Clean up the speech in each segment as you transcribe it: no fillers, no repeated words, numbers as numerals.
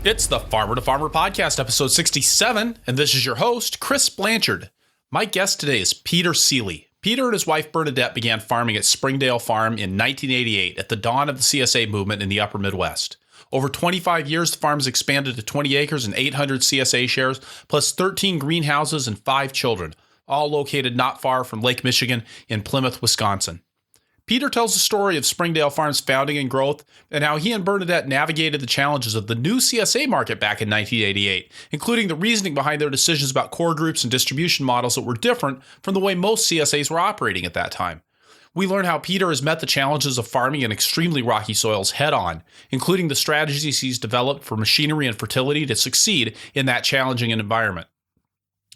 It's the Farmer to Farmer Podcast, episode 67, and this is your host, Chris Blanchard. My guest today is Peter Seeley. Peter and his wife Bernadette began farming at Springdale Farm in 1988 at the dawn of the CSA movement in the upper Midwest. Over 25 years, the farm has expanded to 20 acres and 800 CSA shares, plus 13 greenhouses and 5 children, all located not far from Lake Michigan in Plymouth, Wisconsin. Peter tells the story of Springdale Farm's founding and growth and how he and Bernadette navigated the challenges of the new CSA market back in 1988, including the reasoning behind their decisions about core groups and distribution models that were different from the way most CSAs were operating at that time. We learn how Peter has met the challenges of farming in extremely rocky soils head-on, including the strategies he's developed for machinery and fertility to succeed in that challenging environment.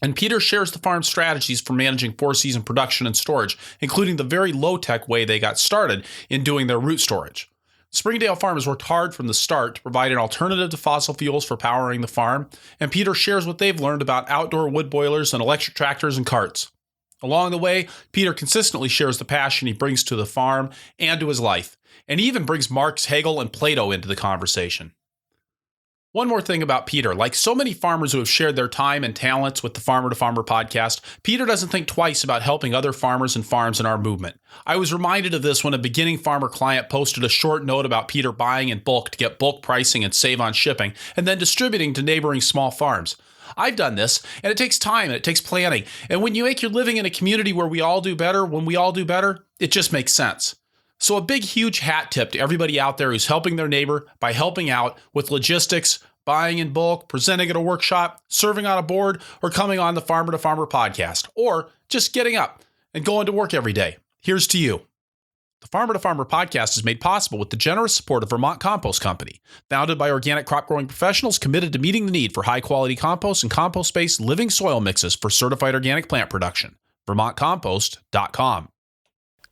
And Peter shares the farm's strategies for managing four-season production and storage, including the very low-tech way they got started in doing their root storage. Springdale Farm has worked hard from the start to provide an alternative to fossil fuels for powering the farm, and Peter shares what they've learned about outdoor wood boilers and electric tractors and carts. Along the way, Peter consistently shares the passion he brings to the farm and to his life, and he even brings Marx, Hegel, and Plato into the conversation. One more thing about Peter. Like so many farmers who have shared their time and talents with the Farmer to Farmer podcast, Peter doesn't think twice about helping other farmers and farms in our movement. I was reminded of this when a beginning farmer client posted a short note about Peter buying in bulk to get bulk pricing and save on shipping, and then distributing to neighboring small farms. I've done this, and it takes time and it takes planning. And when you make your living in a community where we all do better, when we all do better, it just makes sense. So a big, huge hat tip to everybody out there who's helping their neighbor by helping out with logistics, buying in bulk, presenting at a workshop, serving on a board, or coming on the Farmer to Farmer podcast, or just getting up and going to work every day. Here's to you. The Farmer to Farmer podcast is made possible with the generous support of Vermont Compost Company, founded by organic crop growing professionals committed to meeting the need for high-quality compost and compost-based living soil mixes for certified organic plant production. VermontCompost.com.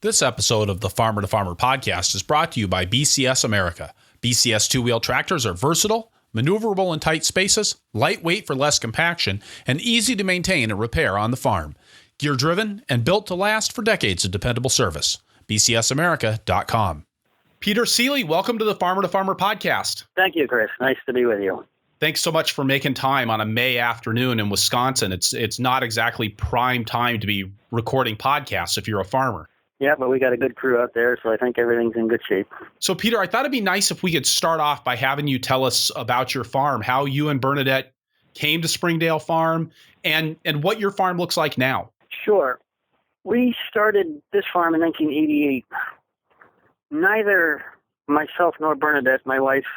This episode of the Farmer to Farmer podcast is brought to you by BCS America. BCS two-wheel tractors are versatile, maneuverable in tight spaces, lightweight for less compaction, and easy to maintain and repair on the farm. Gear-driven and built to last for decades of dependable service. BCSAmerica.com. Peter Seeley, welcome to the Farmer to Farmer podcast. Thank you, Chris. Nice to be with you. Thanks so much for making time on a May afternoon in Wisconsin. It's not exactly prime time to be recording podcasts if you're a farmer. Yeah, but we got a good crew out there, so I think everything's in good shape. So, Peter, I thought it'd be nice if we could start off by having you tell us about your farm, how you and Bernadette came to Springdale Farm, and what your farm looks like now. Sure. We started this farm in 1988. Neither myself nor Bernadette, my wife,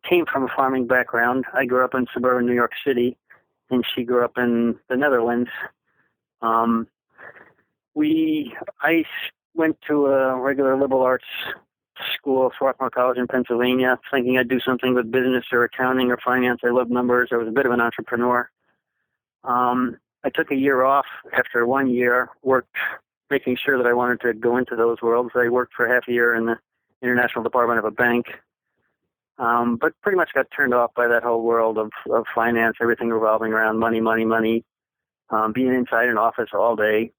came from a farming background. I grew up in suburban New York City, and she grew up in the Netherlands. I went to a regular liberal arts school, Swarthmore College in Pennsylvania, thinking I'd do something with business or accounting or finance. I loved numbers. I was a bit of an entrepreneur. I took a year off after 1 year, worked making sure that I wanted to go into those worlds. I worked for half a year in the international department of a bank, but pretty much got turned off by that whole world of finance, everything revolving around money, being inside an office all day.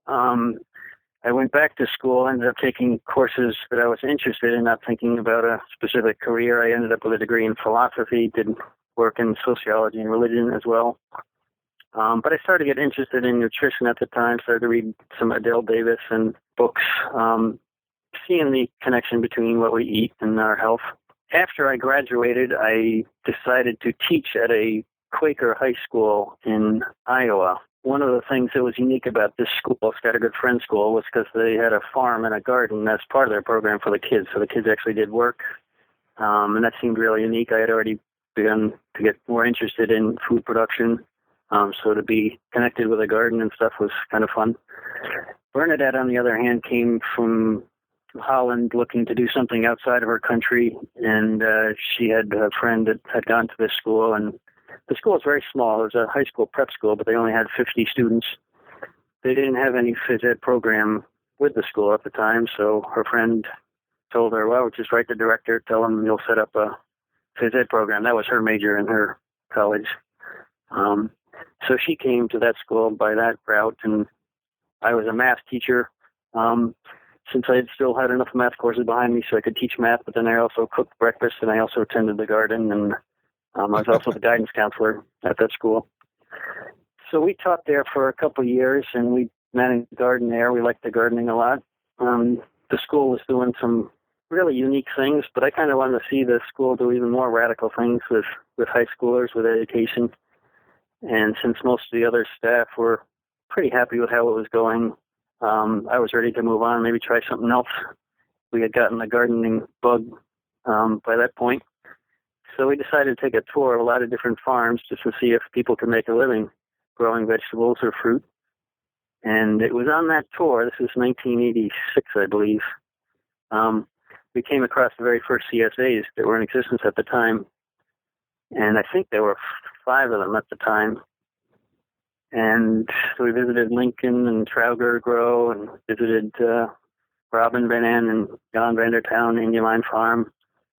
I went back to school, ended up taking courses that I was interested in, not thinking about a specific career. I ended up with a degree in philosophy, did work in sociology and religion as well. But I started to get interested in nutrition at the time, started to read some Adele Davis and books, seeing the connection between what we eat and our health. After I graduated, I decided to teach at a Quaker high school in Iowa. One of the things that was unique about this school, Scattergood Friends School, was because they had a farm and a garden as part of their program for the kids. So the kids actually did work, and that seemed really unique. I had already begun to get more interested in food production, so to be connected with a garden and stuff was kind of fun. Bernadette, on the other hand, came from Holland looking to do something outside of her country, and she had a friend that had gone to this school, and the school was very small. It was a high school prep school, but they only had 50 students. They didn't have any phys ed program with the school at the time, so her friend told her, well, just write the director, tell him you'll set up a phys ed program. That was her major in her college. So she came to that school by that route, and I was a math teacher. since I had still had enough math courses behind me so I could teach math, but then I also cooked breakfast and I also attended the garden, and I was also the guidance counselor at that school. So we taught there for a couple of years, and we managed the garden there. We liked the gardening a lot. The school was doing some really unique things, but I kind of wanted to see the school do even more radical things with high schoolers, with education. And since most of the other staff were pretty happy with how it was going, I was ready to move on, maybe try something else. We had gotten the gardening bug by that point. So we decided to take a tour of a lot of different farms just to see if people could make a living growing vegetables or fruit. And it was on that tour, this was 1986, I believe, we came across the very first CSAs that were in existence at the time. And I think there were 5 of them at the time. And so we visited Lincoln and Trauger Grow and visited Robin Van Ann and John Vandertown and Yeoman Farm.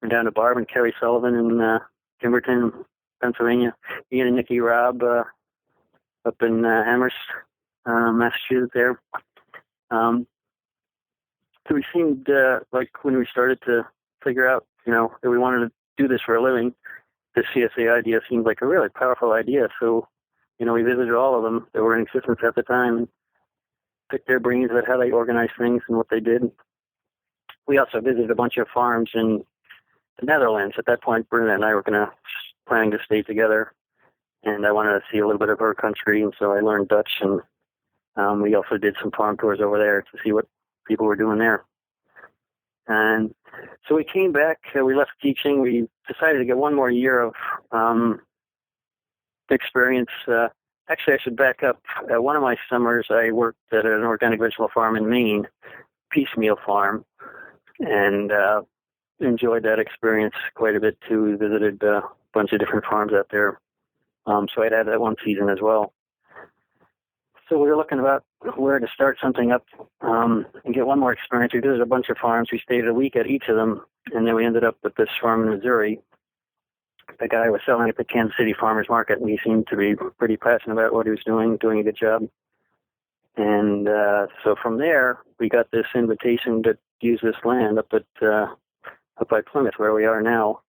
Went down to Barb and Kerry Sullivan in Timberton, Pennsylvania. Ian and Nikki Robb up in Amherst, Massachusetts there. So we seemed like when we started to figure out, that we wanted to do this for a living, the CSA idea seemed like a really powerful idea. So, we visited all of them that were in existence at the time and picked their brains about how they organized things and what they did. We also visited a bunch of farms in the Netherlands. At that point, Bernadette and I were planning to stay together, and I wanted to see a little bit of her country, and so I learned Dutch, and we also did some farm tours over there to see what people were doing there. And so we came back, we left teaching, we decided to get one more year of experience. Actually, I should back up. One of my summers, I worked at an organic vegetable farm in Maine, piecemeal farm, and enjoyed that experience quite a bit too. We visited a bunch of different farms out there. So I'd had that one season as well. So we were looking about where to start something up and get one more experience. We visited a bunch of farms. We stayed a week at each of them, and then we ended up at this farm in Missouri. The guy was selling at the Kansas City Farmers Market, and he seemed to be pretty passionate about what he was doing a good job. And so from there, we got this invitation to use this land up by Plymouth, where we are now.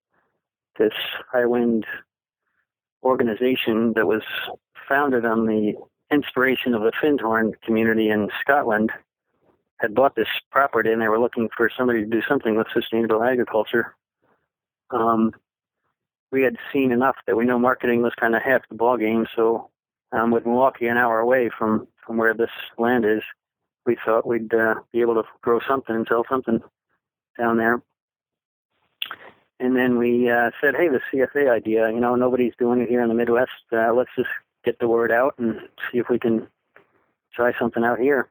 This high wind organization that was founded on the inspiration of the Findhorn community in Scotland had bought this property, and they were looking for somebody to do something with sustainable agriculture. We had seen enough that we know marketing was kind of half the ball game. So with Milwaukee an hour away from where this land is, we thought we'd be able to grow something and sell something down there. And then we said, hey, the CSA idea, nobody's doing it here in the Midwest. Let's just get the word out and see if we can try something out here.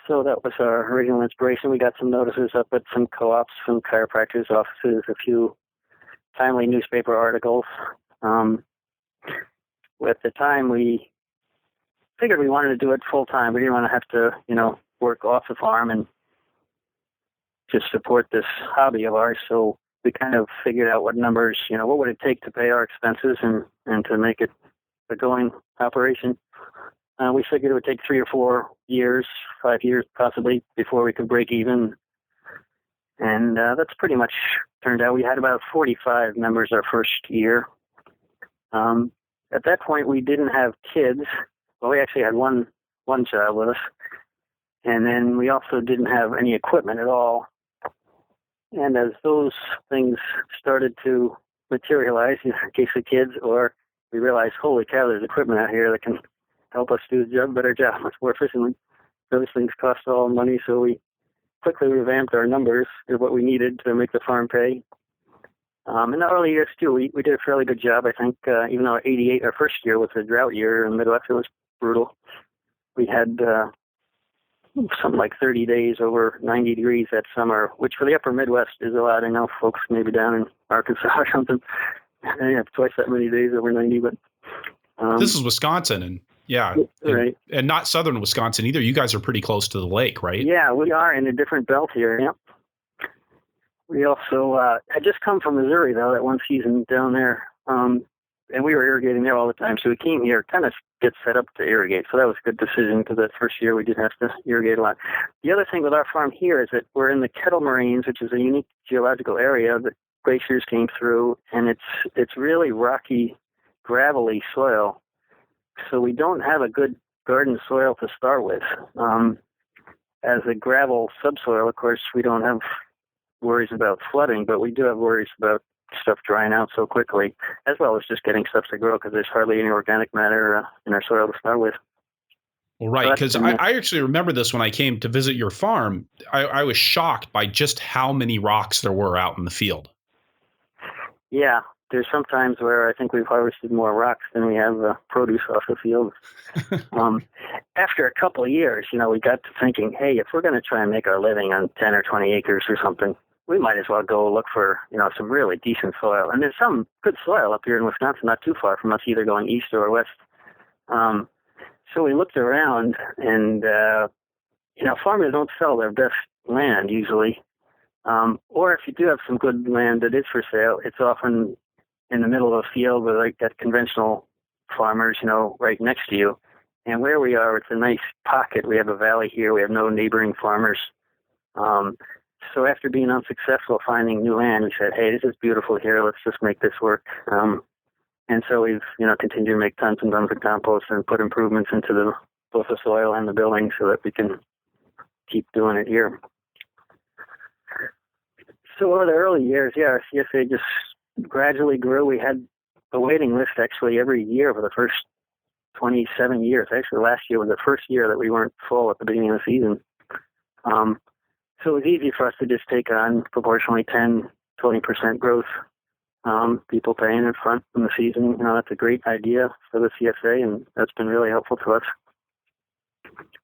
So that was our original inspiration. We got some notices up at some co-ops, some chiropractors' offices, a few timely newspaper articles. At the time, we figured we wanted to do it full time. We didn't want to have to, work off the farm and just support this hobby of ours. So we kind of figured out what numbers, what would it take to pay our expenses and to make it a going operation. We figured it would take 3 or 4 years, 5 years possibly, before we could break even. And that's pretty much turned out. We had about 45 members our first year. At that point, we didn't have kids. Well, we actually had one child with us. And then we also didn't have any equipment at all. And as those things started to materialize, in the case of kids, or we realized, holy cow, there's equipment out here that can help us do a better job much more efficiently. Those things cost all money, so we quickly revamped our numbers of what we needed to make the farm pay. In the early years, too, we did a fairly good job, I think, even though 88, our first year, was a drought year in the Midwest. It was brutal. We had something like 30 days over 90 degrees that summer, which for the upper Midwest is a lot. I know folks maybe down in Arkansas or something, they have twice that many days over 90, but... this is Wisconsin, and yeah, right. And not southern Wisconsin either. You guys are pretty close to the lake, right? Yeah, we are in a different belt here, yeah. We also had just come from Missouri, though, that one season down there. and we were irrigating there all the time. So we came here kind of get set up to irrigate. So that was a good decision because that first year we did have to irrigate a lot. The other thing with our farm here is that we're in the Kettle Moraines, which is a unique geological area that glaciers came through, and it's really rocky, gravelly soil. So we don't have a good garden soil to start with. As a gravel subsoil, of course, we don't have worries about flooding, but we do have worries about stuff drying out so quickly, as well as just getting stuff to grow because there's hardly any organic matter in our soil to start with. Well, right, because I actually remember this when I came to visit your farm. I was shocked by just how many rocks there were out in the field. Yeah, there's some times where I think we've harvested more rocks than we have produce off the field. After a couple of years, we got to thinking, hey, if we're going to try and make our living on 10 or 20 acres or something, we might as well go look for, some really decent soil. And there's some good soil up here in Wisconsin, not too far from us, either going east or west. So we looked around, and, farmers don't sell their best land usually. Or if you do have some good land that is for sale, it's often in the middle of a field with like that conventional farmers, right next to you. And where we are, it's a nice pocket. We have a valley here. We have no neighboring farmers. So after being unsuccessful finding new land, we said, hey, this is beautiful here. Let's just make this work. And so we've, continued to make tons and tons of compost and put improvements into both the soil and the building so that we can keep doing it here. So over the early years, our CSA just gradually grew. We had a waiting list actually every year for the first 27 years. Actually, last year was the first year that we weren't full at the beginning of the season. So it was easy for us to just take on proportionally 10, 20% growth. People paying in front from the season, that's a great idea for the CSA, and that's been really helpful to us.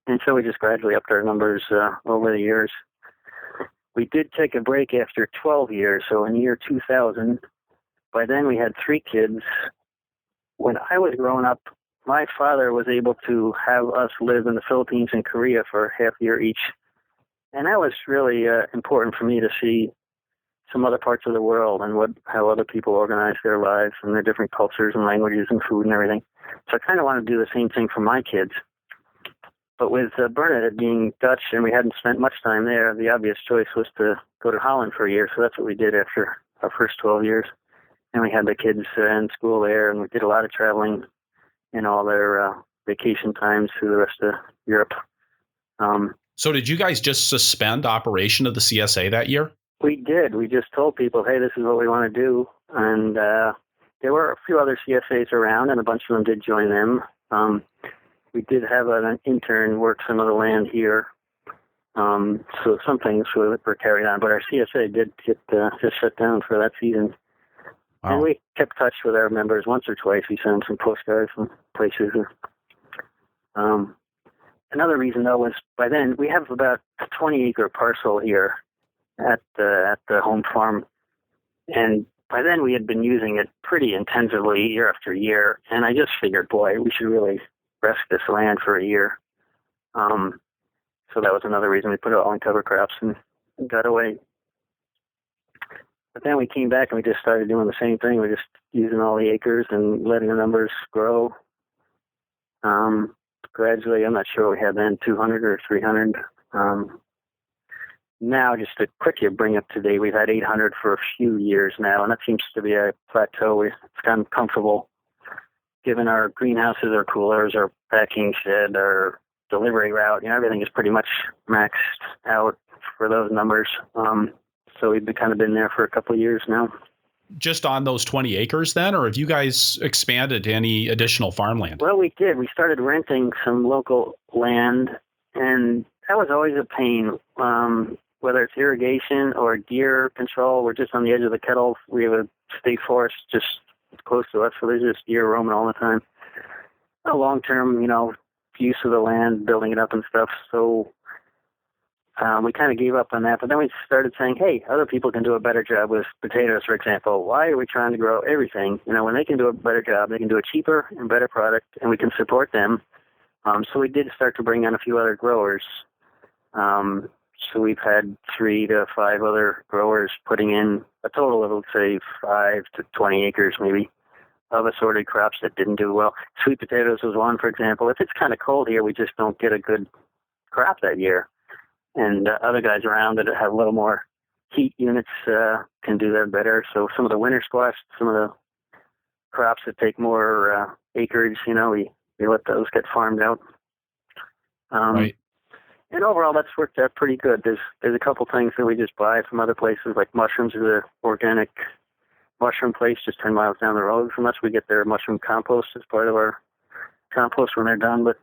And so we just gradually upped our numbers over the years. We did take a break after 12 years, so in year 2000. By then we had 3 kids. When I was growing up, my father was able to have us live in the Philippines and Korea for half a year each. And that was really important for me to see some other parts of the world and how other people organize their lives and their different cultures and languages and food and everything. So I kind of want to do the same thing for my kids. But with Bernadette being Dutch and we hadn't spent much time there, the obvious choice was to go to Holland for a year. So that's what we did after our first 12 years. And we had the kids in school there, and we did a lot of traveling in all their vacation times through the rest of Europe. So did you guys just suspend operation of the CSA that year? We did. We just told people, hey, this is what we want to do. And there were a few other CSAs around, and a bunch of them did join them. We did have an intern work some of the land here. So some things were carried on, but our CSA did get just shut down for that season. Wow. And we kept touch with our members once or twice. We sent them some postcards from places. Another reason, though, was by then we have about a 20-acre parcel here at the home farm. And by then we had been using it pretty intensively year after year. And I just figured, boy, we should really rest this land for a year. So that was another reason we put it all in cover crops and got away. But then we came back and we just started doing the same thing. We're just using all the acres and letting the numbers grow. Gradually, I'm not sure what we had then, 200 or 300. Now, just to quickly bring up to date, we've had 800 for a few years now, and that seems to be a plateau. It's kind of comfortable, given our greenhouses, our coolers, our packing shed, our delivery route. Everything is pretty much maxed out for those numbers. So we've kind of been there for a couple of years now. Just on those 20 acres then, or have you guys expanded to any additional farmland? Well, we did. We started renting some local land, and that was always a pain. Whether it's irrigation or deer control, we're just on the edge of the kettle. We have a state forest just close to us, so there's just deer roaming all the time. A long-term, use of the land, building it up and stuff. So we kind of gave up on that, but then we started saying, hey, other people can do a better job with potatoes, for example. Why are we trying to grow everything? When they can do a better job, they can do a cheaper and better product, and we can support them. So we did start to bring on a few other growers. So we've had 3 to 5 other growers putting in a total of, let's say, 5 to 20 acres maybe of assorted crops that didn't do well. Sweet potatoes was one, for example. If it's kind of cold here, we just don't get a good crop that year. And other guys around that have a little more heat units can do that better. So some of the winter squash, some of the crops that take more acreage, we let those get farmed out. Right. And overall, that's worked out pretty good. There's a couple things that we just buy from other places, like mushrooms. Is an organic mushroom place just 10 miles down the road from us. We get their mushroom compost as part of our compost when they're done. But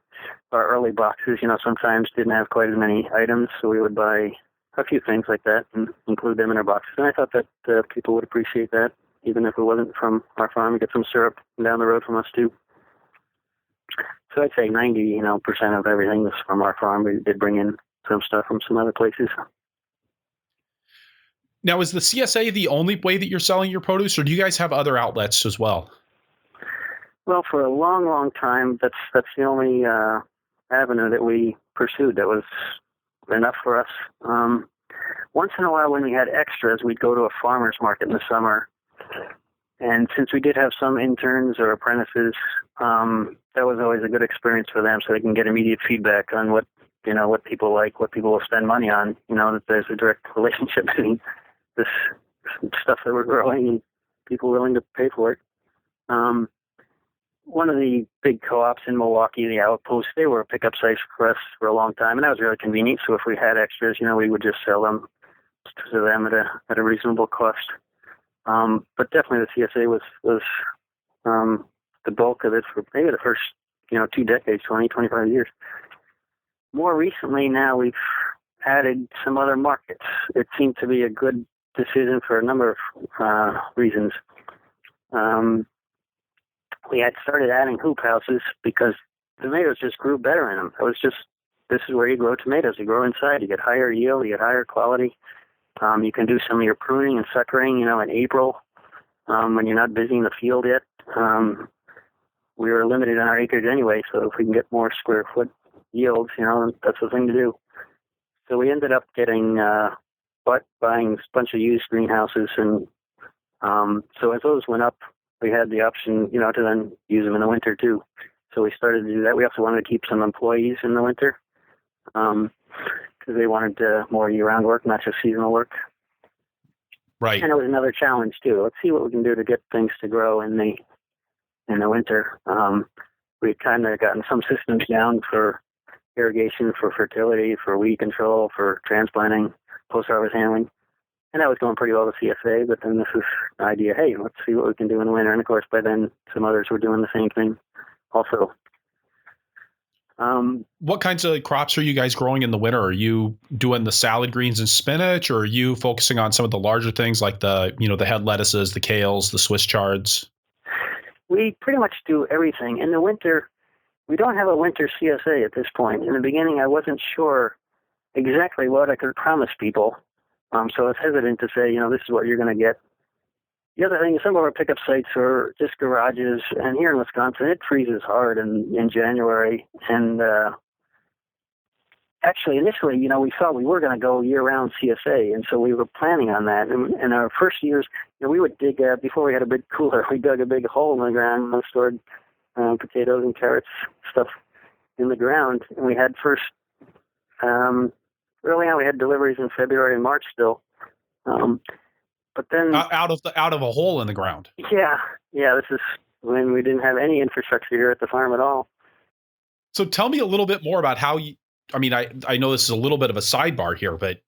our early boxes, sometimes didn't have quite as many items, so we would buy a few things like that and include them in our boxes. And I thought that people would appreciate that, even if it wasn't from our farm. We get some syrup down the road from us too. So I'd say 90% of everything was from our farm. We did bring in some stuff from some other places. Now, is the CSA the only way that you're selling your produce, or do you guys have other outlets as well? Well, for a long, long time, that's the only avenue that we pursued that was enough for us. Once in a while, when we had extras, we'd go to a farmer's market in the summer. And since we did have some interns or apprentices, that was always a good experience for them, so they can get immediate feedback on what people like, what people will spend money on. That there's a direct relationship between this stuff that we're growing and people willing to pay for it. One of the big co-ops in Milwaukee, the Outpost, they were a pickup site for us for a long time, and that was really convenient. So if we had extras, we would just sell them to them at a reasonable cost. But definitely the CSA was the bulk of it for maybe the first 2 decades, 20, 25 years. More recently now we've added some other markets. It seemed to be a good decision for a number of reasons. We had started adding hoop houses because tomatoes just grew better in them. This is where you grow tomatoes. You grow inside, you get higher yield, you get higher quality. You can do some of your pruning and suckering, in April when you're not busy in the field yet. We were limited on our acreage anyway, so if we can get more square foot yields, that's the thing to do. So we ended up buying a bunch of used greenhouses, and so as those went up, we had the option, to then use them in the winter too. So we started to do that. We also wanted to keep some employees in the winter because they wanted more year-round work, not just seasonal work. Right. And it was another challenge too. Let's see what we can do to get things to grow in the winter. We've kind of gotten some systems down for irrigation, for fertility, for weed control, for transplanting, post-harvest handling. And that was going pretty well with CSA, but then this is the idea, hey, let's see what we can do in the winter. And of course, by then, some others were doing the same thing also. What kinds of crops are you guys growing in the winter? Are you doing the salad greens and spinach, or are you focusing on some of the larger things like the head lettuces, the kales, the Swiss chards? We pretty much do everything. In the winter, we don't have a winter CSA at this point. In the beginning, I wasn't sure exactly what I could promise people. So I was hesitant to say, this is what you're going to get. The other thing is some of our pickup sites are just garages, and here in Wisconsin, it freezes hard in January. And actually, initially, we thought we were going to go year-round CSA, and so we were planning on that. And in our first years, we would dig, before we had a big cooler, we dug a big hole in the ground and stored potatoes and carrots, stuff in the ground. And we had early on, we had deliveries in February and March still. But then out of a hole in the ground. Yeah. This is when we didn't have any infrastructure here at the farm at all. So tell me a little bit more about how you. I mean, I know this is a little bit of a sidebar here, but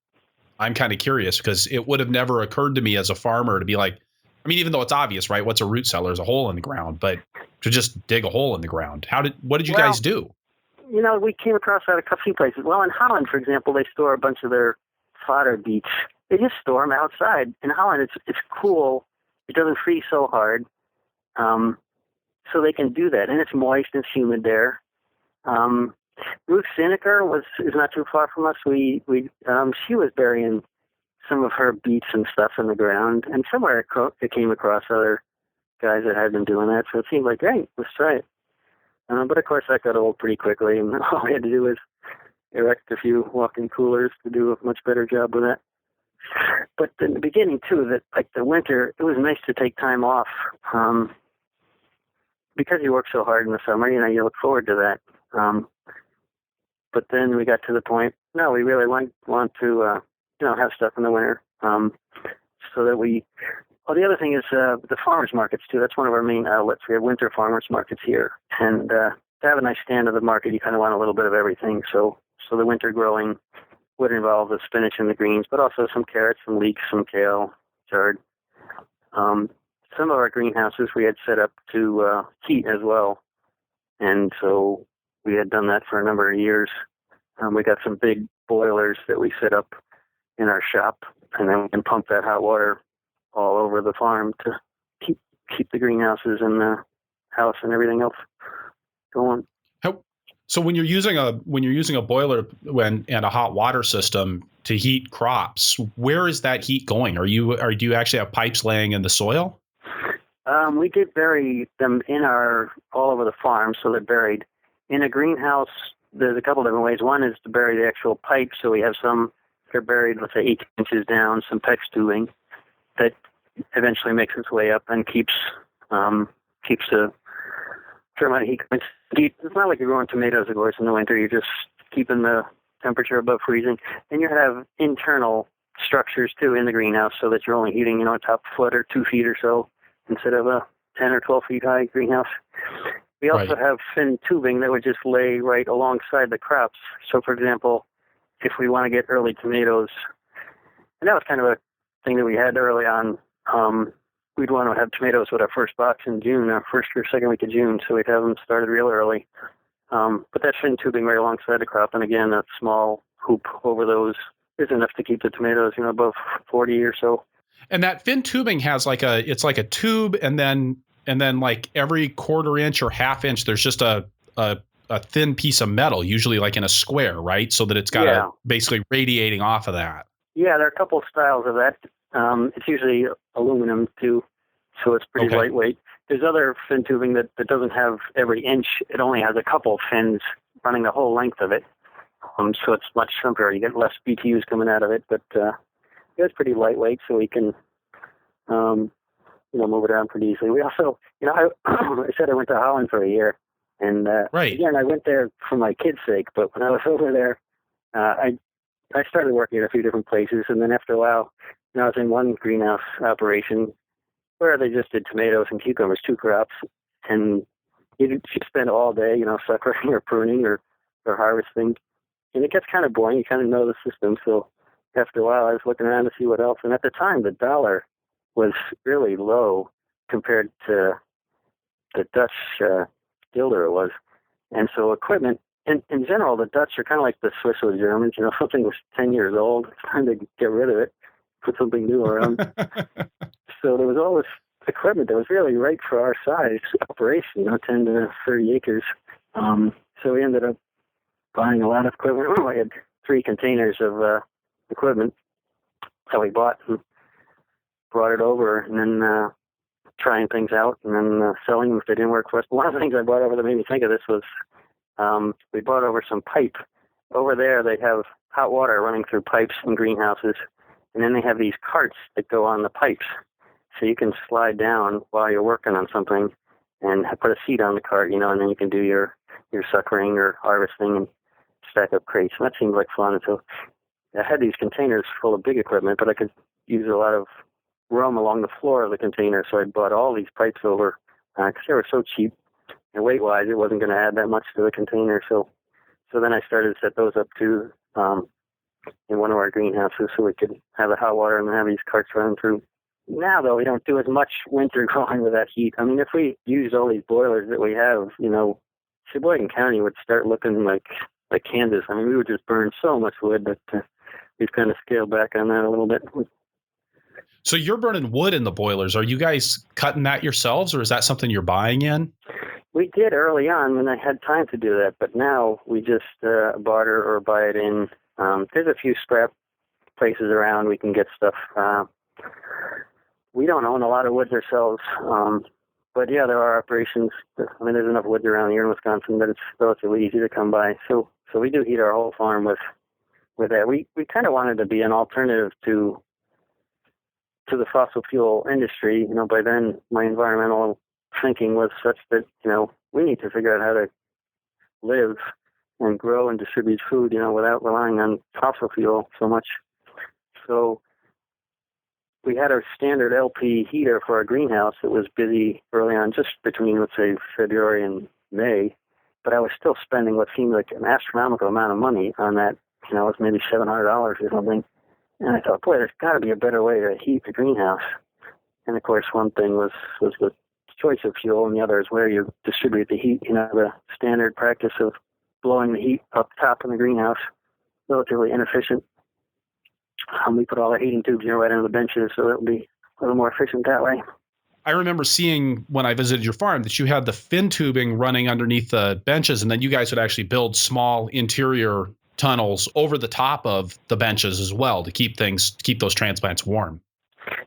I'm kind of curious because it would have never occurred to me as a farmer to be like, I mean, even though it's obvious, right? What's a root cellar is a hole in the ground, but to just dig a hole in the ground. What did you guys do? We came across that a few places. Well, in Holland, for example, they store a bunch of their fodder beets. They just store them outside. In Holland, it's cool. It doesn't freeze so hard. So they can do that. And it's moist and it's humid there. Ruth Sineker is not too far from us. She was burying some of her beets and stuff in the ground. And somewhere it came across other guys that had been doing that. So it seemed like, hey, let's try it. But of course, that got old pretty quickly. And all we had to do was erect a few walk-in coolers to do a much better job with that. But in the beginning, too, that like the winter, it was nice to take time off. because you work so hard in the summer, you look forward to that. But then we got to the point, no, we really want to, have stuff in the winter, so that we. Well, the other thing is the farmers markets too. That's one of our main outlets. We have winter farmers markets here, and to have a nice stand of the market, you kind of want a little bit of everything. So the winter growing would involve the spinach and the greens, but also some carrots, some leeks, some kale, chard. Some of our greenhouses we had set up to heat as well, and so we had done that for a number of years. We got some big boilers that we set up in our shop, and then we can pump that hot water all over the farm to keep the greenhouses and the house and everything else going. So when you're using a boiler and a hot water system to heat crops, where is that heat going? Do you actually have pipes laying in the soil? We did bury them all over the farm, so they're buried. In a greenhouse, there's a couple different ways. One is to bury the actual pipes, so we have some that are buried, let's say 8 inches down, some PEX tubing that eventually makes its way up and keeps the fair amount of heat. It's not like you're growing tomatoes, of course, in the winter. You're just keeping the temperature above freezing. And you have internal structures, too, in the greenhouse so that you're only heating, a top foot or 2 feet or so instead of a 10 or 12 feet high greenhouse. We also have thin tubing that would just lay right alongside the crops. So, for example, if we want to get early tomatoes, and that was kind of a thing that we had early on, we'd want to have tomatoes with our first box in June, our first or second week of June, so we'd have them started real early. But that thin tubing right alongside the crop, and again, that small hoop over those is enough to keep the tomatoes, above 40 or so. And that thin tubing has it's like a tube, and then like every quarter inch or half inch, there's just a thin piece of metal, usually like in a square, right? So that it's got basically radiating off of that. Yeah, there are a couple of styles of that. It's usually aluminum too, so it's pretty lightweight. There's other fin tubing that doesn't have every inch. It only has a couple of fins running the whole length of it. So it's much simpler. You get less BTUs coming out of it, but it's pretty lightweight, so we can move it around pretty easily. We also, I said I went to Holland for a year, and again, I went there for my kids' sake, but when I was over there, I started working at a few different places, and then after a while, I was in one greenhouse operation where they just did tomatoes and cucumbers, 2 crops, and you spend all day, suckering or pruning or harvesting, and it gets kind of boring. You kind of know the system, so after a while, I was looking around to see what else, and at the time, the dollar was really low compared to the Dutch guilder it was, and so equipment, in general, the Dutch are kind of like the Swiss or the Germans. Something was 10 years old, it's time to get rid of it, put something new around. So there was all this equipment that was really right for our size operation, 10 to 30 acres. So we ended up buying a lot of equipment. We had 3 containers of equipment that we bought and brought it over, and then trying things out, and then selling them if they didn't work for us. But one of the things I brought over that made me think of this was we brought over some pipe. Over there, they have hot water running through pipes in greenhouses, and then they have these carts that go on the pipes. So you can slide down while you're working on something and put a seat on the cart, and then you can do your suckering or harvesting and stack up crates. And that seemed like fun. And so I had these containers full of big equipment, but I could use a lot of room along the floor of the container. So I bought all these pipes over because they were so cheap. And weight-wise, it wasn't going to add that much to the container. So then I started to set those up too in one of our greenhouses so we could have the hot water and have these carts running through. Now, though, we don't do as much winter growing with that heat. I mean, if we used all these boilers that we have, Sheboygan County would start looking like Kansas. I mean, we would just burn so much wood that we've kind of scaled back on that a little bit. So you're burning wood in the boilers. Are you guys cutting that yourselves, or is that something you're buying in? We did early on when I had time to do that, but now we just barter or buy it in. There's a few scrap places around we can get stuff. We don't own a lot of woods ourselves, but yeah, there are operations. I mean, there's enough woods around here in Wisconsin that it's relatively easy to come by. So we do heat our whole farm with that. We kind of wanted to be an alternative to the fossil fuel industry. By then my environmental thinking was such that, we need to figure out how to live and grow and distribute food, without relying on fossil fuel so much. So we had our standard LP heater for our greenhouse that was busy early on, just between, let's say, February and May. But I was still spending what seemed like an astronomical amount of money on that. It was maybe $700 or something. And I thought, boy, there's got to be a better way to heat the greenhouse. And of course, one thing was the choice of fuel, and the other is where you distribute the heat. The standard practice of blowing the heat up top in the greenhouse, relatively inefficient. We put all the heating tubes right under the benches, so it'll be a little more efficient that way. I remember seeing when I visited your farm that you had the fin tubing running underneath the benches, and then you guys would actually build small interior tunnels over the top of the benches as well to keep those transplants warm.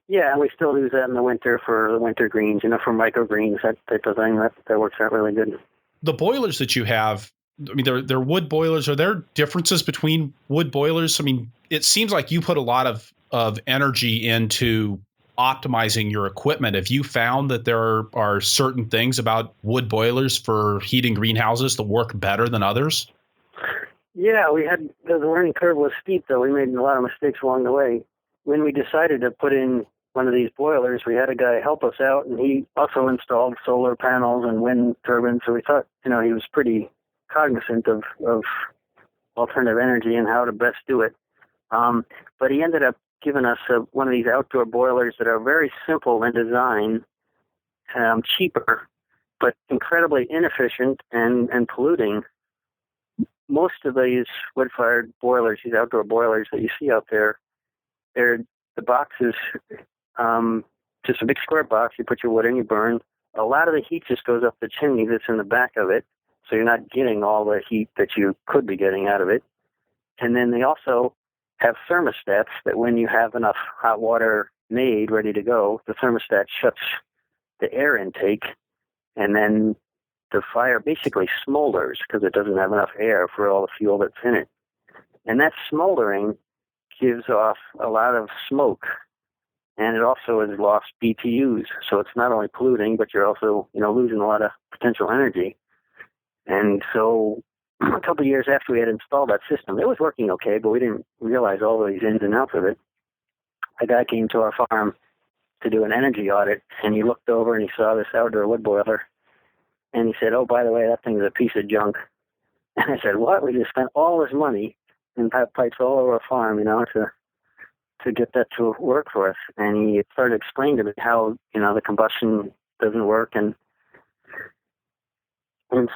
Yeah, and we still use that in the winter for the winter greens, for microgreens, that type of thing. That works out really good. The boilers that you have, I mean, they're wood boilers. Are there differences between wood boilers? I mean, it seems like you put a lot of energy into optimizing your equipment. Have you found that there are certain things about wood boilers for heating greenhouses that work better than others? Yeah, the learning curve was steep, though. We made a lot of mistakes along the way. When we decided to put in one of these boilers, we had a guy help us out, and he also installed solar panels and wind turbines. So we thought, he was pretty cognizant of alternative energy and how to best do it. But he ended up giving us one of these outdoor boilers that are very simple in design, cheaper, but incredibly inefficient and polluting. Most of these wood-fired boilers, these outdoor boilers that you see out there, the box is just a big square box. You put your wood in, you burn. A lot of the heat just goes up the chimney that's in the back of it, so you're not getting all the heat that you could be getting out of it. And then they also have thermostats that when you have enough hot water made, ready to go, the thermostat shuts the air intake, and then the fire basically smolders because it doesn't have enough air for all the fuel that's in it. And that smoldering gives off a lot of smoke, and it also has lost BTUs. So it's not only polluting, but you're also, losing a lot of potential energy. And so a couple of years after we had installed that system, it was working okay, but we didn't realize all of these ins and outs of it. A guy came to our farm to do an energy audit, and he looked over and he saw this outdoor wood boiler, and he said, "Oh, by the way, that thing is a piece of junk." And I said, "What? We just spent all this money and pipes all over our farm, to get that to work for us." And he started explaining to me how, the combustion doesn't work. And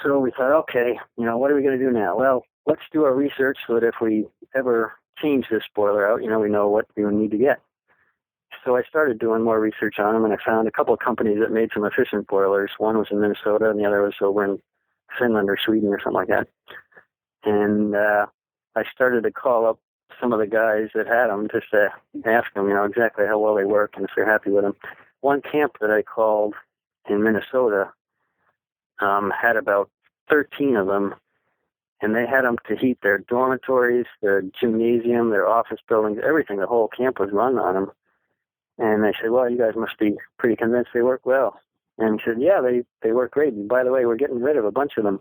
so we thought, okay, what are we going to do now? Well, let's do our research so that if we ever change this boiler out, we know what we need to get. So I started doing more research on them, and I found a couple of companies that made some efficient boilers. One was in Minnesota, and the other was over in Finland or Sweden or something like that. And I started to call up some of the guys that had them just to ask them, exactly how well they work and if they're happy with them. One camp that I called in Minnesota had about 13 of them, and they had them to heat their dormitories, their gymnasium, their office buildings, everything. The whole camp was run on them. And they said, "Well, you guys must be pretty convinced they work well." And he said, "Yeah, they work great. And by the way, we're getting rid of a bunch of them."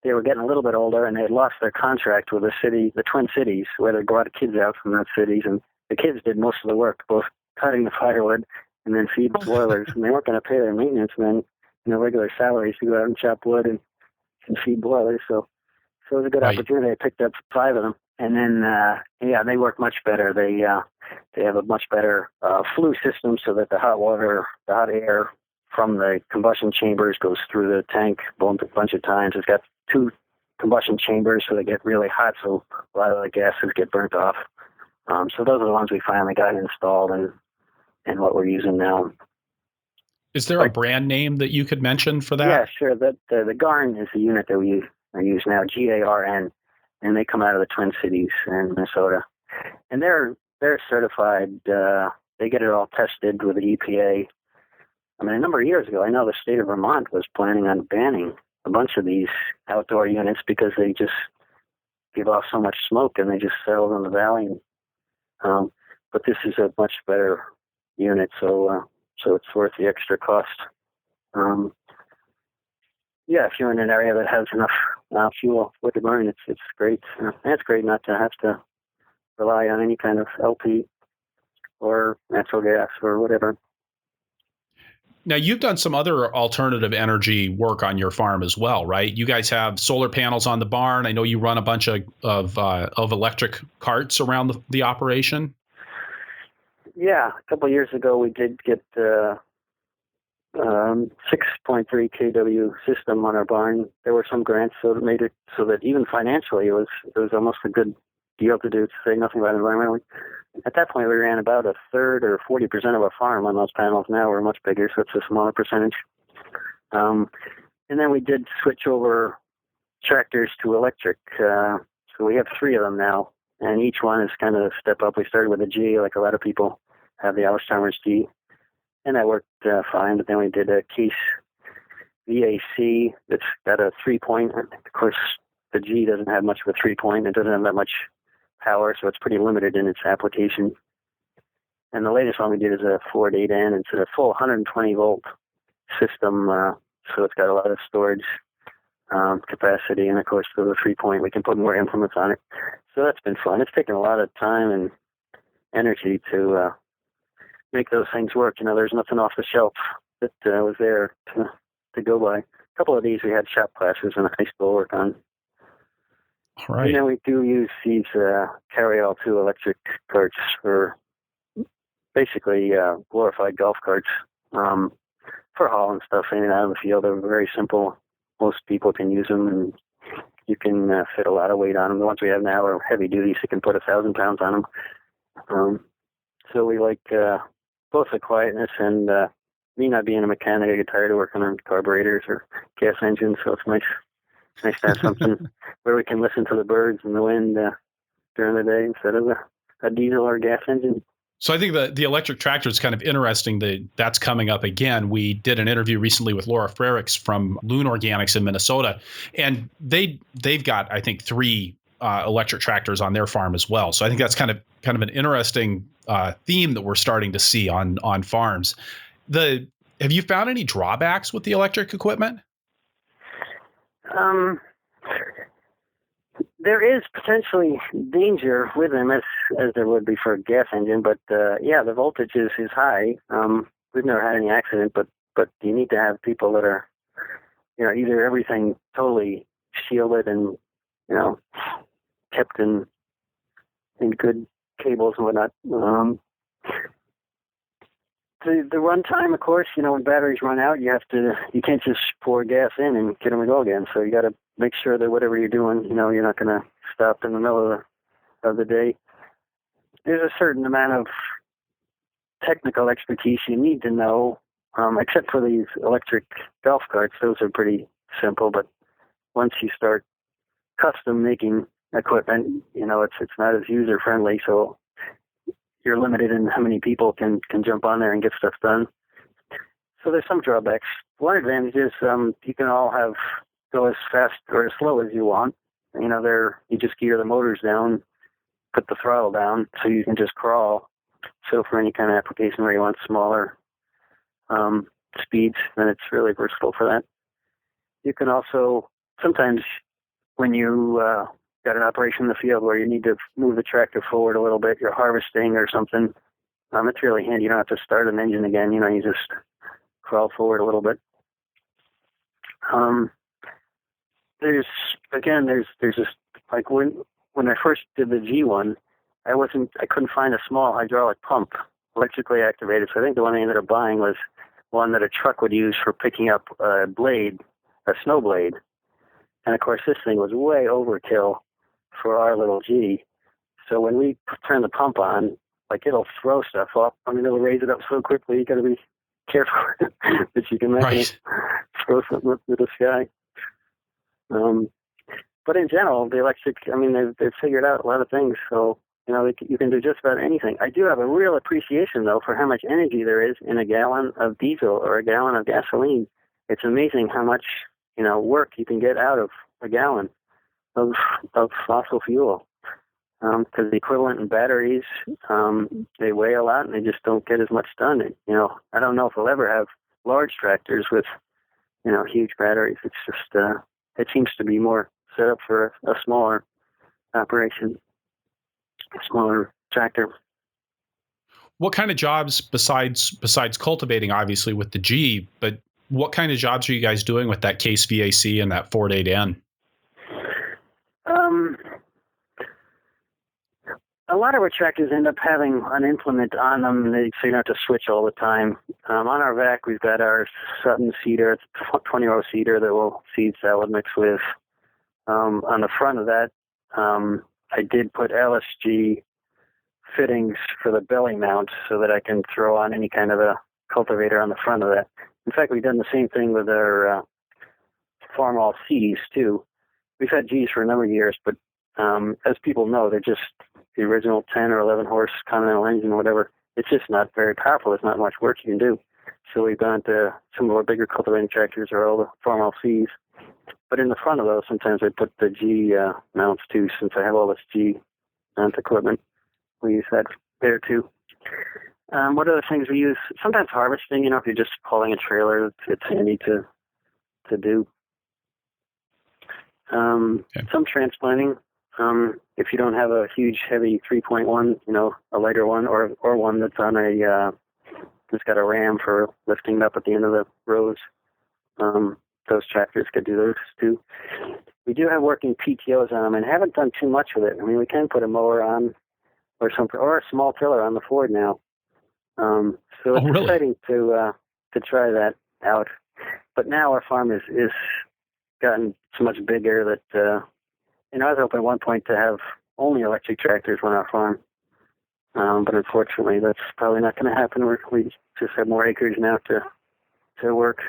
They were getting a little bit older, and they had lost their contract with the Twin Cities, where they brought kids out from those cities, and the kids did most of the work, both cutting the firewood and then feed the boilers. And they weren't going to pay their maintenance men, regular salaries to go out and chop wood and feed boilers. So it was a good opportunity. I picked up 5 of them, and then they work much better. They have a much better flue system, so that the hot air from the combustion chambers goes through the tank a bunch of times. It's got 2 combustion chambers, so they get really hot, so a lot of the gases get burnt off. So those are the ones we finally got installed and what we're using now. Is there a brand name that you could mention for that? Yeah, sure. The Garn is the unit that we use now, GARN, and they come out of the Twin Cities in Minnesota. And they're certified. They get it all tested with the EPA. I mean, a number of years ago, I know the state of Vermont was planning on banning a bunch of these outdoor units because they just give off so much smoke and they just settle in the valley. But this is a much better unit, so it's worth the extra cost. Yeah, if you're in an area that has enough fuel wood to burn, it's great. And it's great not to have to rely on any kind of LP or natural gas or whatever. Now, you've done some other alternative energy work on your farm as well, right? You guys have solar panels on the barn. I know you run a bunch of electric carts around the operation. Yeah, a couple of years ago we did get 6.3 kW system on our barn. There were some grants, so it made it so that even financially it was almost a good deal to do, to say nothing about environmentally. At that point, we ran about a third or 40% of our farm on those panels. Now we're much bigger, so it's a smaller percentage. And then we did switch over tractors to electric. So we have 3 of them now, and each one is kind of a step up. We started with a G, like a lot of people have the Alstomers G, and that worked fine. But then we did a Case VAC that's got a 3-point. Of course, the G doesn't have much of a 3-point. It doesn't have that much power, so it's pretty limited in its application. And the latest one we did is a Ford 8N. It's a full 120-volt system, so it's got a lot of storage capacity, and of course, for the 3-point, we can put more implements on it. So that's been fun. It's taken a lot of time and energy to make those things work. There's nothing off the shelf that was there to go by. A couple of these we had shop classes in high school work on. All right. We do use these carry-all-2 electric carts for basically glorified golf carts for hauling stuff in and out of the field. They're very simple. Most people can use them, and you can fit a lot of weight on them. The ones we have now are heavy duty, so you can put 1,000 pounds on them. So we like both the quietness and me not being a mechanic. I get tired of working on carburetors or gas engines, so it's nice to have something where we can listen to the birds and the wind during the day instead of a diesel or gas engine. So I think the electric tractor is kind of interesting that's coming up again. We did an interview recently with Laura Frericks from Loon Organics in Minnesota, and they've got, I think, 3 electric tractors on their farm as well. So I think that's kind of an interesting theme that we're starting to see on farms. Have you found any drawbacks with the electric equipment? There is potentially danger with them, as there would be for a gas engine, but the voltage is high. We've never had any accident, but you need to have people that are, either everything totally shielded and, kept in good cables and whatnot. The run time, of course, when batteries run out, you can't just pour gas in and get them to go again. So you got to make sure that whatever you're doing, you're not going to stop in the middle of the day. There's a certain amount of technical expertise you need to know, except for these electric golf carts. Those are pretty simple, but once you start custom making equipment, it's not as user friendly. So you're limited in how many people can jump on there and get stuff done. So there's some drawbacks. One advantage is you can all go as fast or as slow as you want. You just gear the motors down, put the throttle down, so you can just crawl. So for any kind of application where you want smaller speeds, then it's really versatile for that. You can also, sometimes when you got an operation in the field where you need to move the tractor forward a little bit, you're harvesting or something, it's really handy. You don't have to start an engine again. You just crawl forward a little bit. There's just, like when I first did the G1, I couldn't find a small hydraulic pump electrically activated. So I think the one I ended up buying was one that a truck would use for picking up a snow blade. And of course, this thing was way overkill for our little G. So when we turn the pump on, it'll throw stuff up. It'll raise it up so quickly. You got to be careful that you can make it throw something up to the sky. But in general, the electric, they've figured out a lot of things. So, you can do just about anything. I do have a real appreciation, though, for how much energy there is in a gallon of diesel or a gallon of gasoline. It's amazing how much, work you can get out of a gallon of fossil fuel. Because the equivalent in batteries, they weigh a lot and they just don't get as much done. I don't know if we'll ever have large tractors with huge batteries. It's just, it seems to be more set up for a smaller operation, a smaller tractor. What kind of jobs besides cultivating, obviously with the G, but what kind of jobs are you guys doing with that Case VAC and that Ford 8N? A lot of our tractors end up having an implement on them, so you don't have to switch all the time. On our vac, we've got our Sutton seeder. It's a 20-row seeder that we'll seed salad mix with. On the front of that, I did put LSG fittings for the belly mount so that I can throw on any kind of a cultivator on the front of that. In fact, we've done the same thing with our farm all Cs too. We've had Gs for a number of years, but as people know, they're just the original 10 or 11 horse Continental engine or whatever. It's just not very powerful. There's not much work you can do. So we've gone to some of our bigger cultivating tractors or all the farm all Cs. But in the front of those, sometimes I put the G mounts too, since I have all this G mount equipment. We use that there too. What other things we use? Sometimes harvesting, if you're just hauling a trailer, it's handy to do. Okay. Some transplanting. If you don't have a huge, heavy 3.1, a lighter one, or one that's on that's got a ram for lifting it up at the end of the rows, those tractors could do those too. We do have working PTOs on them and haven't done too much with it. I mean, we can put a mower on or a small tiller on the Ford now. So it's really? exciting to try that out. But now our farm is gotten so much bigger that, I was hoping at one point to have only electric tractors on our farm. But unfortunately, that's probably not going to happen. We just have more acreage now to work.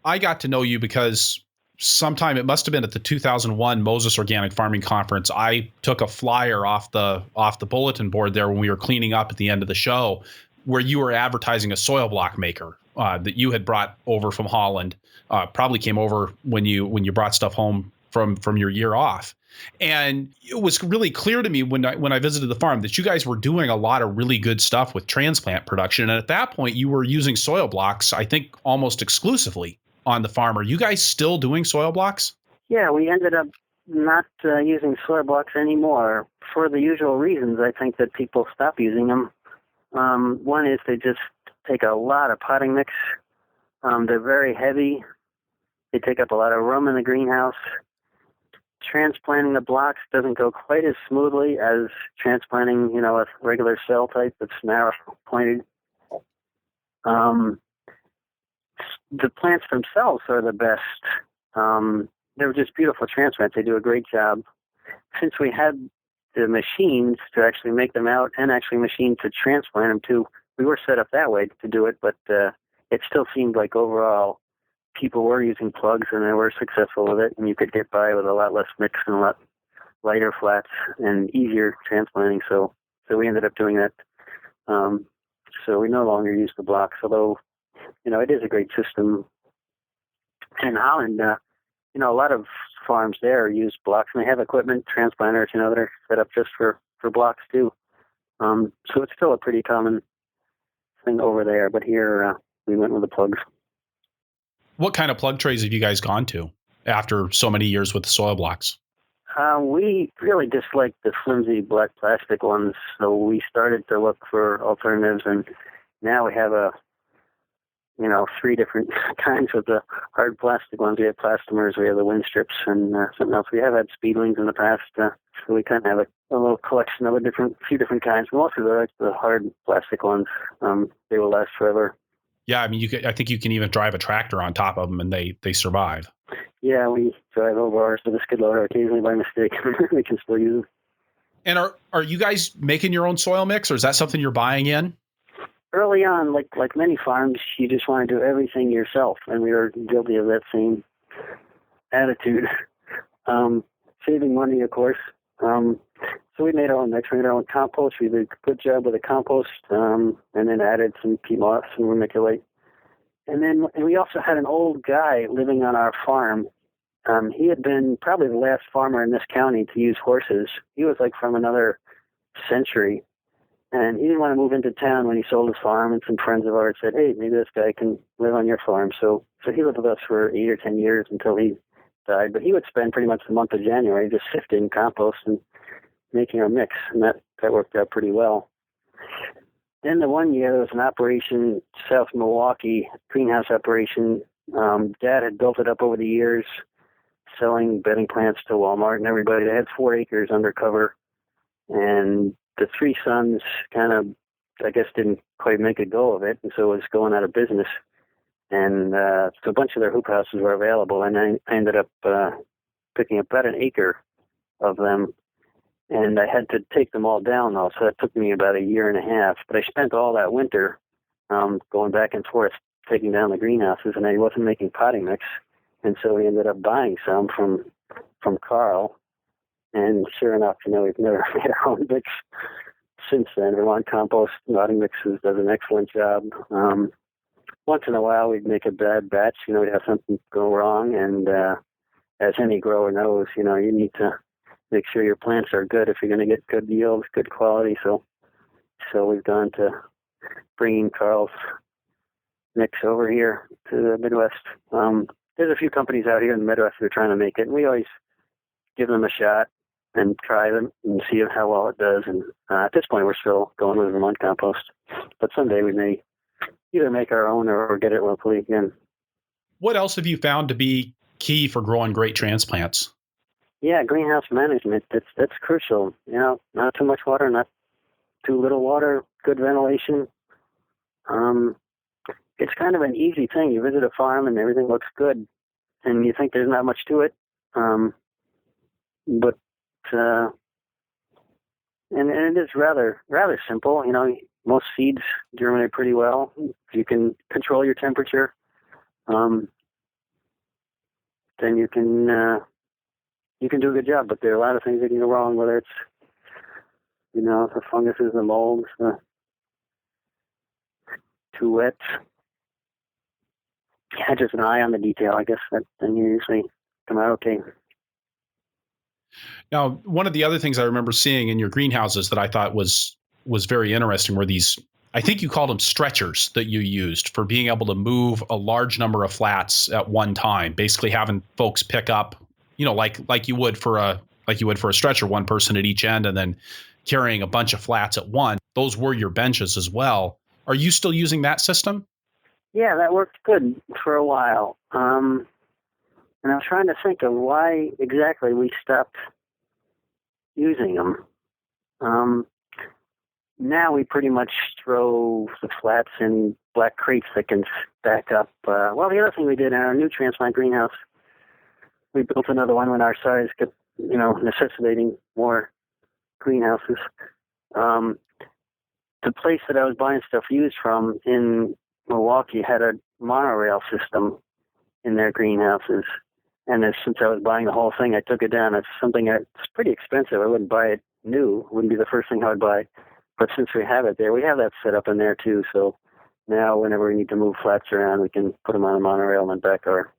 I got to know you because sometime, it must have been at the 2001 Moses Organic Farming Conference, I took a flyer off the bulletin board there when we were cleaning up at the end of the show, where you were advertising a soil block maker that you had brought over from Holland. Probably came over when you brought stuff home from your year off. And it was really clear to me when I visited the farm that you guys were doing a lot of really good stuff with transplant production. And at that point, you were using soil blocks, I think, almost exclusively on the farm. Are you guys still doing soil blocks? Yeah, we ended up not using soil blocks anymore for the usual reasons. I think that people stop using them. One is they just take a lot of potting mix. They're very heavy. They take up a lot of room in the greenhouse. Transplanting the blocks doesn't go quite as smoothly as transplanting, a regular cell type that's narrow pointed. The plants themselves are the best. They're just beautiful transplants. They do a great job. Since we had the machines to actually make them out and actually machines to transplant them too, we were set up that way to do it, but it still seemed like overall people were using plugs and they were successful with it, and you could get by with a lot less mix and a lot lighter flats and easier transplanting. So we ended up doing that. So we no longer use the blocks, although, it is a great system. In Holland, a lot of farms there use blocks, and they have equipment, transplanters, that are set up just for blocks too. So it's still a pretty common thing over there, but here we went with the plugs. What kind of plug trays have you guys gone to after so many years with the soil blocks? We really disliked the flimsy black plastic ones, so we started to look for alternatives, and now we have 3 different kinds of the hard plastic ones. We have plastomers, we have the wind strips, and something else. We have had speedlings in the past, so we kind of have a little collection of a few different kinds. Mostly the hard plastic ones. They will last forever. Yeah, I mean, I think you can even drive a tractor on top of them, and they survive. Yeah, we drive over ours with a skid loader occasionally by mistake. We can still use them. And are you guys making your own soil mix, or is that something you're buying in? Early on, like many farms, you just want to do everything yourself, and we were guilty of that same attitude. Saving money, of course. So we made our own mix. We made our own compost. We did a good job with the compost, and then added some peat moss and vermiculite. And we also had an old guy living on our farm. He had been probably the last farmer in this county to use horses. He was like from another century. And he didn't want to move into town when he sold his farm, and some friends of ours said, hey, maybe this guy can live on your farm. So he lived with us for 8 or 10 years until he died. But he would spend pretty much the month of January just sifting compost and making our mix, and that worked out pretty well. Then the one year there was an operation, South Milwaukee, greenhouse operation. Dad had built it up over the years, selling bedding plants to Walmart and everybody. They had 4 acres under cover, and the 3 sons kind of, I guess, didn't quite make a go of it, and so it was going out of business. And so a bunch of their hoop houses were available, and I ended up picking up about an acre of them. And I had to take them all down, though, so that took me about a year and a half. But I spent all that winter going back and forth, taking down the greenhouses, and I wasn't making potting mix. And so we ended up buying some from Carl. And sure enough, we've never made our own mix since then. Vermont Compost potting mixes does an excellent job. Once in a while, we'd make a bad batch. We'd have something go wrong. And as any grower knows, you need to make sure your plants are good if you're going to get good yields, good quality. So we've gone to bringing Carl's mix over here to the Midwest. There's a few companies out here in the Midwest that are trying to make it, and we always give them a shot and try them and see how well it does. And at this point, we're still going with Vermont Compost. But someday we may either make our own or get it locally again. What else have you found to be key for growing great transplants? Yeah, greenhouse management, that's crucial. Not too much water, not too little water, good ventilation. It's kind of an easy thing. You visit a farm and everything looks good, and you think there's not much to it. But it is rather simple. Most seeds germinate pretty well. If you can control your temperature, then you can do a good job. But there are a lot of things that can go wrong, whether it's the funguses, the molds, too wet. Yeah, just an eye on the detail, I guess. Then you usually come out okay. Now, one of the other things I remember seeing in your greenhouses that I thought was very interesting were these, I think you called them stretchers, that you used for being able to move a large number of flats at one time, basically having folks pick up, like you would for a stretcher, one person at each end, and then carrying a bunch of flats at once. Those were your benches as well. Are you still using that system? Yeah, that worked good for a while. And I was trying to think of why exactly we stopped using them. Now we pretty much throw the flats in black crates that can stack up. The other thing we did in our new transplant greenhouse, we built another one when our size kept, necessitating more greenhouses. The place that I was buying stuff used from in Milwaukee had a monorail system in their greenhouses. And since I was buying the whole thing, I took it down. It's something that's pretty expensive. I wouldn't buy it new. It wouldn't be the first thing I would buy. But since we have it there, we have that set up in there too. So now whenever we need to move flats around, we can put them on a monorail and then back our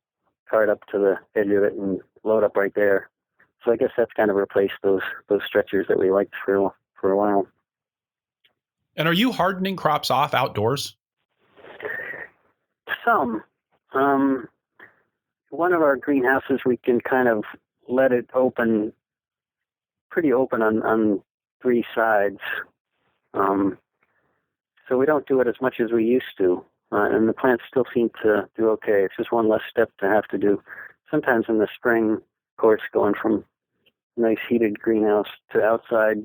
cart up to the edge of it and load up right there. So I guess that's kind of replaced those stretchers that we liked for a while. And are you hardening crops off outdoors? Some. One of our greenhouses, we can kind of let it open, pretty open on 3 sides. So we don't do it as much as we used to. And the plants still seem to do okay. It's just one less step to have to do. Sometimes in the spring, of course, going from a nice heated greenhouse to outside,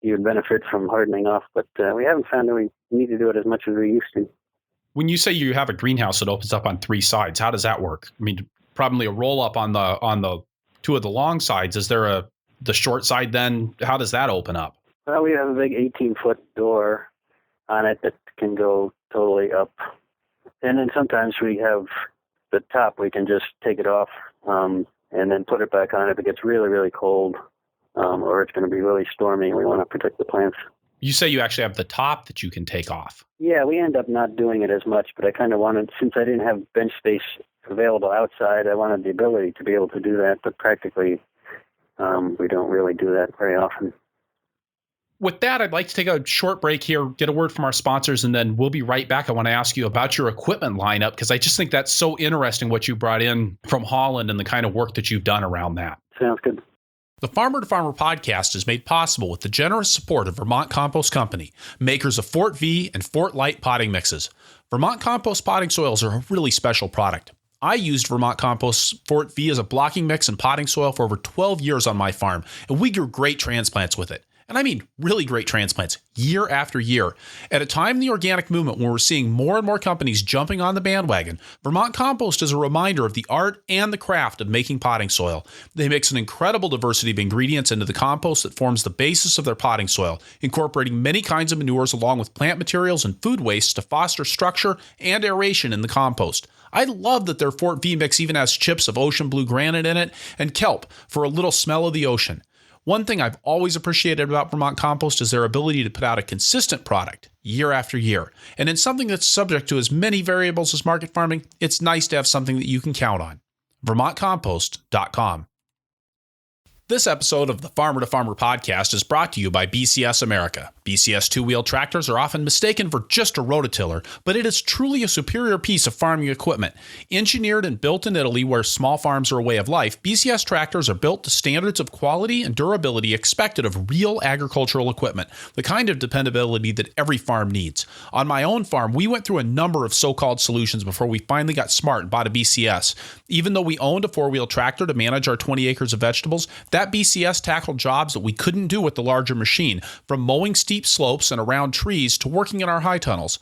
you would benefit from hardening off. But we haven't found that we need to do it as much as we used to. When you say you have a greenhouse that opens up on 3 sides, how does that work? I mean, probably a roll up on the 2 of the long sides. Is there the short side then? How does that open up? Well, we have a big 18-foot door on it that can go totally up. And then sometimes we have the top, we can just take it off and then put it back on if it gets really, really cold or it's going to be really stormy and we want to protect the plants. You say you actually have the top that you can take off. Yeah, we end up not doing it as much, but I kind of wanted, since I didn't have bench space available outside, I wanted the ability to be able to do that, but practically we don't really do that very often. with that, I'd like to take a short break here, get a word from our sponsors, and then we'll be right back. I want to ask you about your equipment lineup because I just think that's so interesting what you brought in from Holland and the kind of work that you've done around that. Sounds good. The Farmer to Farmer podcast is made possible with the generous support of Vermont Compost Company, makers of Fort V and Fort Light potting mixes. Vermont Compost potting soils are a really special product. I used Vermont Compost Fort V as a blocking mix and potting soil for over 12 years on my farm, and we grew great transplants with it. And I mean really great transplants, year after year. At a time in the organic movement when we're seeing more and more companies jumping on the bandwagon, Vermont Compost is a reminder of the art and the craft of making potting soil. They mix an incredible diversity of ingredients into the compost that forms the basis of their potting soil, incorporating many kinds of manures along with plant materials and food wastes to foster structure and aeration in the compost. I love that their Fort V mix even has chips of ocean blue granite in it and kelp for a little smell of the ocean. One thing I've always appreciated about Vermont Compost is their ability to put out a consistent product year after year. And in something that's subject to as many variables as market farming, it's nice to have something that you can count on. VermontCompost.com. This episode of the Farmer to Farmer podcast is brought to you by BCS America. BCS two-wheel tractors are often mistaken for just a rototiller, but it is truly a superior piece of farming equipment. Engineered and built in Italy, where small farms are a way of life, BCS tractors are built to standards of quality and durability expected of real agricultural equipment, the kind of dependability that every farm needs. On my own farm, we went through a number of so-called solutions before we finally got smart and bought a BCS. Even though we owned a four-wheel tractor to manage our 20 acres of vegetables, that BCS tackled jobs that we couldn't do with the larger machine, from mowing steep slopes and around trees to working in our high tunnels.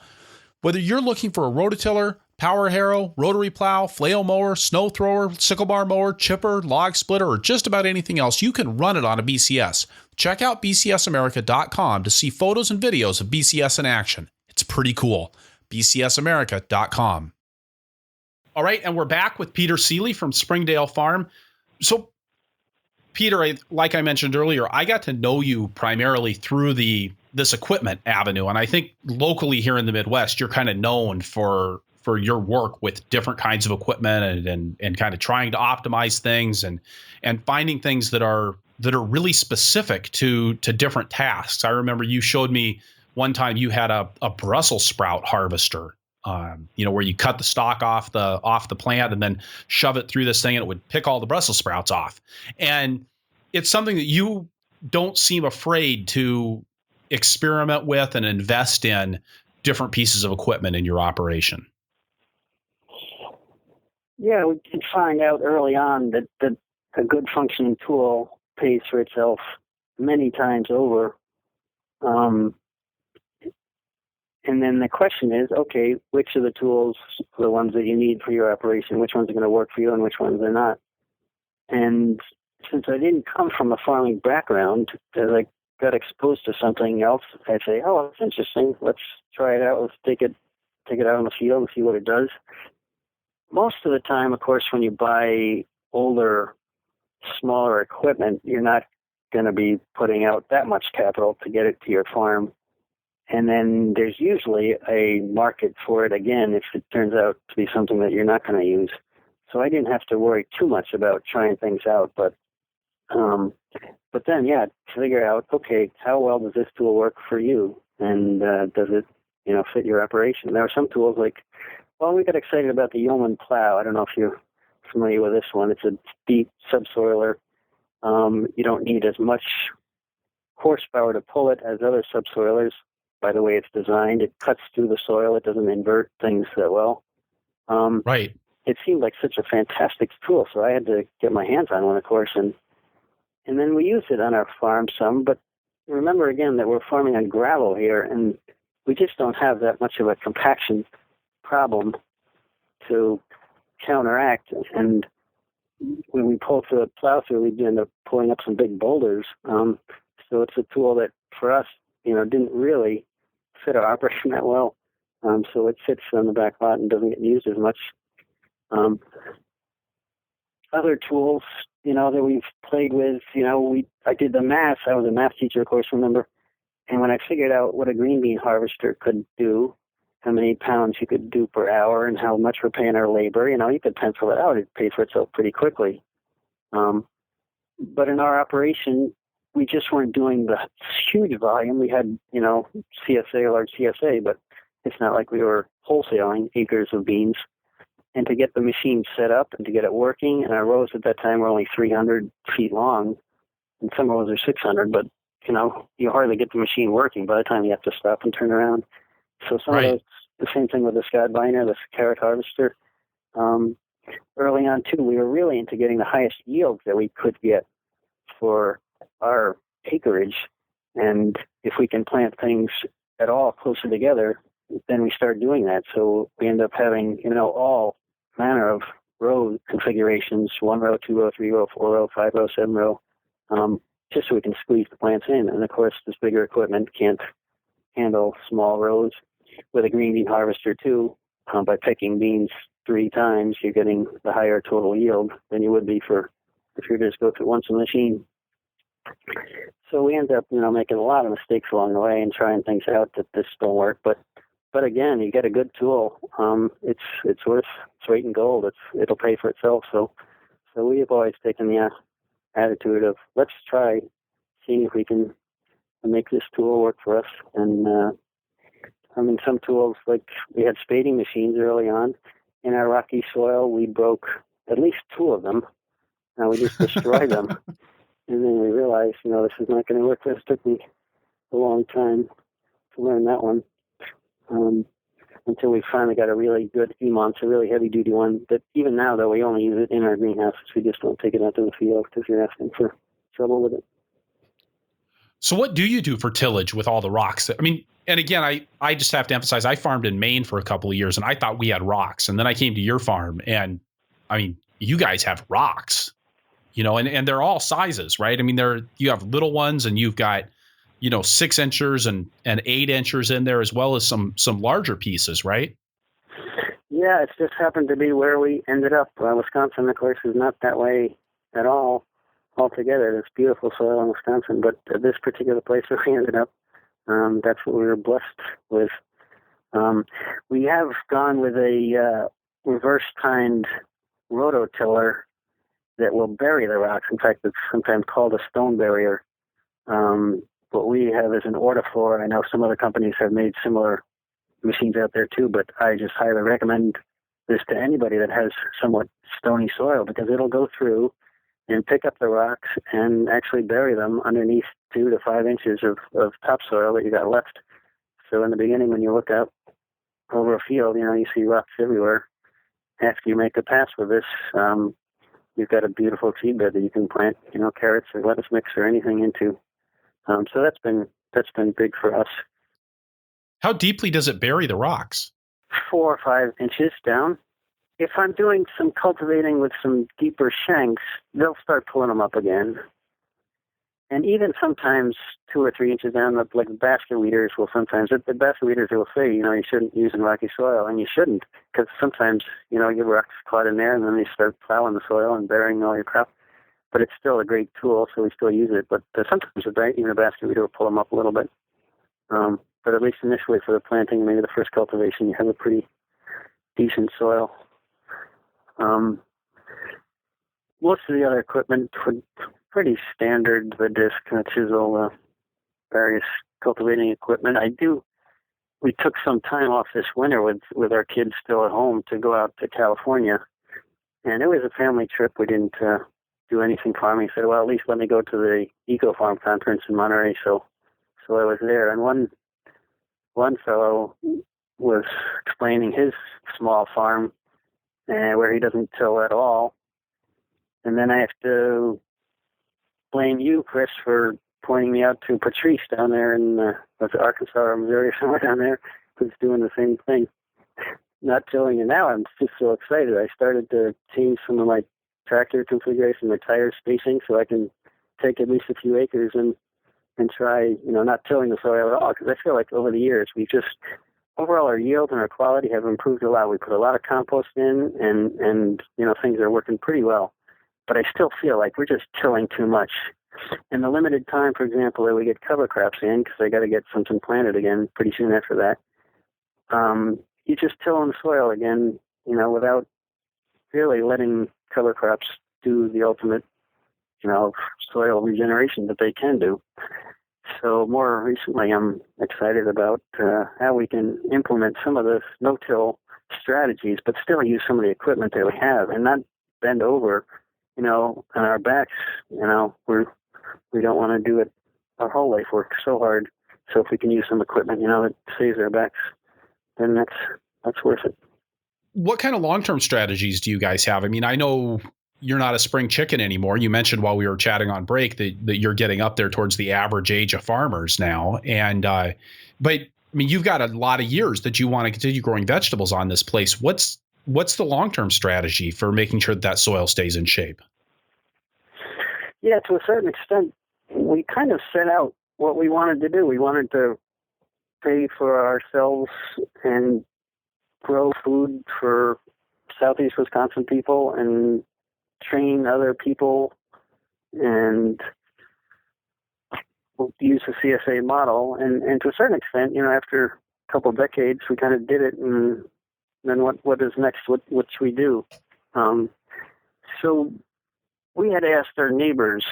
Whether you're looking for a rototiller, power harrow, rotary plow, flail mower, snow thrower, sickle bar mower, chipper, log splitter, or just about anything else, you can run it on a BCS. Check out bcsamerica.com to see photos and videos of BCS in action. It's pretty cool. bcsamerica.com. All right, and we're back with Peter Seeley from Springdale Farm. So, Peter, like I mentioned earlier, I got to know you primarily through this equipment avenue, and I think locally here in the Midwest, you're kind of known for your work with different kinds of equipment and kind of trying to optimize things and finding things that are really specific to different tasks. I remember you showed me one time you had a Brussels sprout harvester. Where you cut the stalk off the plant and then shove it through this thing and it would pick all the Brussels sprouts off. And it's something that you don't seem afraid to experiment with and invest in different pieces of equipment in your operation. Yeah, we did find out early on that a good functioning tool pays for itself many times over. And then the question is, okay, which of the tools are the ones that you need for your operation? Which ones are going to work for you and which ones are not? And since I didn't come from a farming background, as I got exposed to something else, I'd say, oh, that's interesting. Let's try it out. Let's take it out in the field and see what it does. Most of the time, of course, when you buy older, smaller equipment, you're not going to be putting out that much capital to get it to your farm. And then there's usually a market for it again if it turns out to be something that you're not going to use. So I didn't have to worry too much about trying things out. But then, figure out, okay, how well does this tool work for you? And does it, fit your operation? There are some tools like, we got excited about the Yeoman Plow. I don't know if you're familiar with this one. It's a deep subsoiler. You don't need as much horsepower to pull it as other subsoilers. By the way it's designed, it cuts through the soil. It doesn't invert things that well. Right. It seemed like such a fantastic tool, so I had to get my hands on one, of course, and then we used it on our farm some. But remember again that we're farming on gravel here, and we just don't have that much of a compaction problem to counteract. And when we pull through a plow through, we end up pulling up some big boulders. So it's a tool that for us, didn't really fit our operation that well. So it sits on the back lot and doesn't get used as much. Other tools, that we've played with, I did the math. I was a math teacher, of course, remember. And when I figured out what a green bean harvester could do, how many pounds you could do per hour and how much we're paying our labor, you could pencil it out. It paid for itself pretty quickly. But in our operation, we just weren't doing the huge volume. We had, CSA, large CSA, but it's not like we were wholesaling acres of beans. And to get the machine set up and to get it working, and our rows at that time were only 300 feet long, and some rows are 600, but, you hardly get the machine working by the time you have to stop and turn around. So some of those, the same thing with the Scott Binder, the carrot harvester. Early on, too, we were really into getting the highest yields that we could get for our acreage. And if we can plant things at all closer together, then we start doing that. So we end up having, all manner of row configurations, 1 row, 2 row, 3 row, 4 row, 5 row, 7 row, just so we can squeeze the plants in. And of course, this bigger equipment can't handle small rows. With a green bean harvester too, by picking beans 3 times, you're getting the higher total yield than you would be if you just go through once a machine. So we end up, making a lot of mistakes along the way and trying things out that this don't work. But again, you get a good tool. It's worth its weight in gold. It'll pay for itself. So we have always taken the attitude of let's try, see if we can make this tool work for us. And some tools, like we had spading machines early on. In our rocky soil, we broke at least 2 of them. We just destroyed them. And then we realized, this is not going to work. This took me a long time to learn that one. Until we finally got a really good EMONS, a really heavy-duty one that even now, though, we only use it in our greenhouses. We just don't take it out to the field because you're asking for trouble with it. So what do you do for tillage with all the rocks? And again, I just have to emphasize, I farmed in Maine for a couple of years, and I thought we had rocks. And then I came to your farm, and, you guys have rocks, and they're all sizes, right? You have little ones, and you've got, 6 inchers and 8 inchers in there, as well as some larger pieces, right? Yeah, it's just happened to be where we ended up. Wisconsin, of course, is not that way at all altogether. It's beautiful soil in Wisconsin, but this particular place where we ended up, that's what we were blessed with. We have gone with a reverse-tined rototiller that will bury the rocks. In fact, it's sometimes called a stone barrier. What we have is an ortiflora. I know some other companies have made similar machines out there too, but I just highly recommend this to anybody that has somewhat stony soil, because it'll go through and pick up the rocks and actually bury them underneath 2 to 5 inches of topsoil that you got left. So in the beginning, when you look out over a field, you see rocks everywhere. After you make a pass with this, you've got a beautiful seed bed that you can plant, carrots or lettuce mix or anything into. So that's been big for us. How deeply does it bury the rocks? 4 or 5 inches down. If I'm doing some cultivating with some deeper shanks, they'll start pulling them up again. And even sometimes 2 or 3 inches down, like basket weeders will sometimes, the basket weeders will say, you shouldn't use in rocky soil, and you shouldn't, because sometimes, your rocks caught in there, and then they start plowing the soil and burying all your crop. But it's still a great tool, so we still use it. But sometimes even a basket weeder will pull them up a little bit. But at least initially for the planting, maybe the first cultivation, you have a pretty decent soil. Most of the other equipment would pretty standard, the disc and the chisel, various cultivating equipment. We took some time off this winter with our kids still at home to go out to California. And it was a family trip. We didn't do anything farming. Said, well, at least let me go to the Eco Farm conference in Monterey. So I was there. And one fellow was explaining his small farm where he doesn't till at all. And then I have to blame you, Chris, for pointing me out to Patrice down there in Arkansas or Missouri, somewhere down there, who's doing the same thing. Not tilling, and now I'm just so excited. I started to change some of my tractor configuration, my tire spacing, so I can take at least a few acres and try, not tilling the soil at all, because I feel like over the years overall our yield and our quality have improved a lot. We put a lot of compost in, and things are working pretty well. But I still feel like we're just tilling too much. In the limited time, for example, that we get cover crops in, because I got to get something planted again pretty soon after that, you just till in the soil again, without really letting cover crops do the ultimate soil regeneration that they can do. So more recently, I'm excited about how we can implement some of the no-till strategies, but still use some of the equipment that we have and not bend over, on our backs. We don't want to do it our whole life, work so hard. So if we can use some equipment, that saves our backs, then that's worth it. What kind of long-term strategies do you guys have? I mean, I know you're not a spring chicken anymore. You mentioned while we were chatting on break that you're getting up there towards the average age of farmers now. And, but I mean, you've got a lot of years that you want to continue growing vegetables on this place. What's the long-term strategy for making sure that soil stays in shape? Yeah, to a certain extent, we kind of set out what we wanted to do. We wanted to pay for ourselves and grow food for Southeast Wisconsin people and train other people and use the CSA model. And to a certain extent, after a couple of decades, we kind of did it. And then what is next? What should we do? So we had asked our neighbors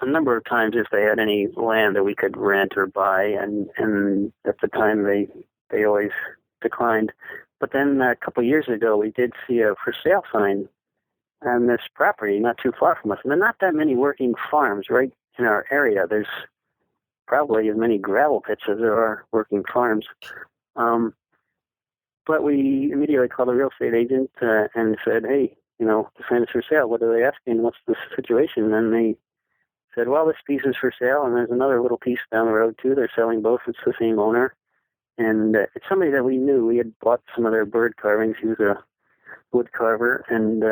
a number of times if they had any land that we could rent or buy. And at the time, they always declined. But then a couple of years ago, we did see a for sale sign on this property not too far from us. And there are not that many working farms right in our area. There's probably as many gravel pits as there are working farms. But we immediately called a real estate agent and said, hey, the sign is for sale. What are they asking? What's the situation? And they said, well, this piece is for sale, and there's another little piece down the road, too. They're selling both. It's the same owner. And it's somebody that we knew. We had bought some of their bird carvings. He was a wood carver. And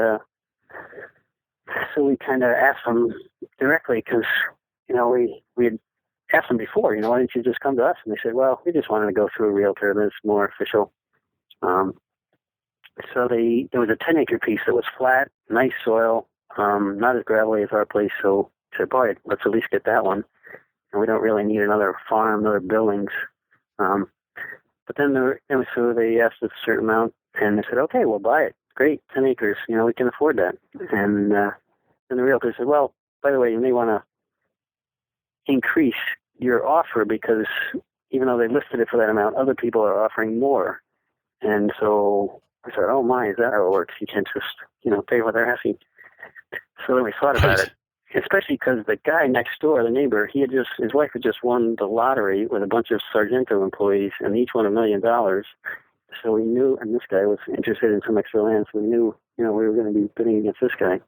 so we kind of asked them directly because, we had asked them before, why didn't you just come to us? And they said, well, we just wanted to go through a realtor that's more official. So there was a 10-acre piece that was flat, nice soil, not as gravelly as our place. So I said, boy, let's at least get that one. And we don't really need another farm, other buildings. But then so they asked us a certain amount, and they said, okay, we'll buy it. Great, 10 acres, we can afford that. And then the realtor said, well, by the way, you may want to increase your offer because even though they listed it for that amount, other people are offering more. And so I said, oh my, is that how it works? You can't just, pay what they're asking. So then we thought about it. Especially because the guy next door, the neighbor, his wife had just won the lottery with a bunch of Sargento employees, and each won $1 million. So we knew, and this guy was interested in some extra land, so we knew, we were going to be bidding against this guy.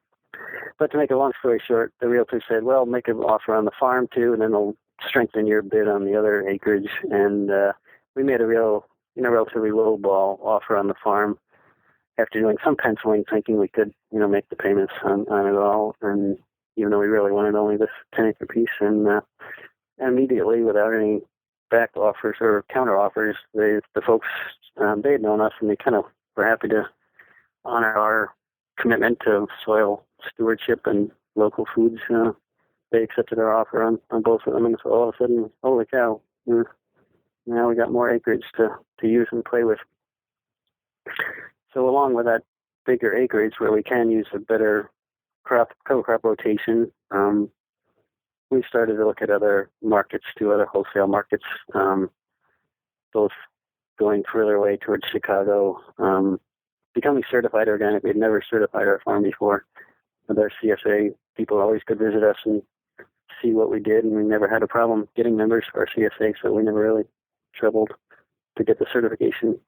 But to make a long story short, the realtor said, well, make an offer on the farm too, and then they'll strengthen your bid on the other acreage. And we made a relatively low ball offer on the farm after doing some penciling, thinking we could, make the payments on it all. And even though we really wanted only this 10-acre piece, and immediately, without any back offers or counter offers, the folks, they had known us, and they kind of were happy to honor our commitment to soil stewardship and local foods. They accepted our offer on both of them, and so all of a sudden, holy cow, now we got more acreage to use and play with. So along with that bigger acreage where we can use a better cover crop rotation, we started to look at other markets too, other wholesale markets, both going further away towards Chicago, becoming certified organic. We had never certified our farm before. With our CSA, people always could visit us and see what we did, and we never had a problem getting members for our CSA, so we never really troubled to get the certification.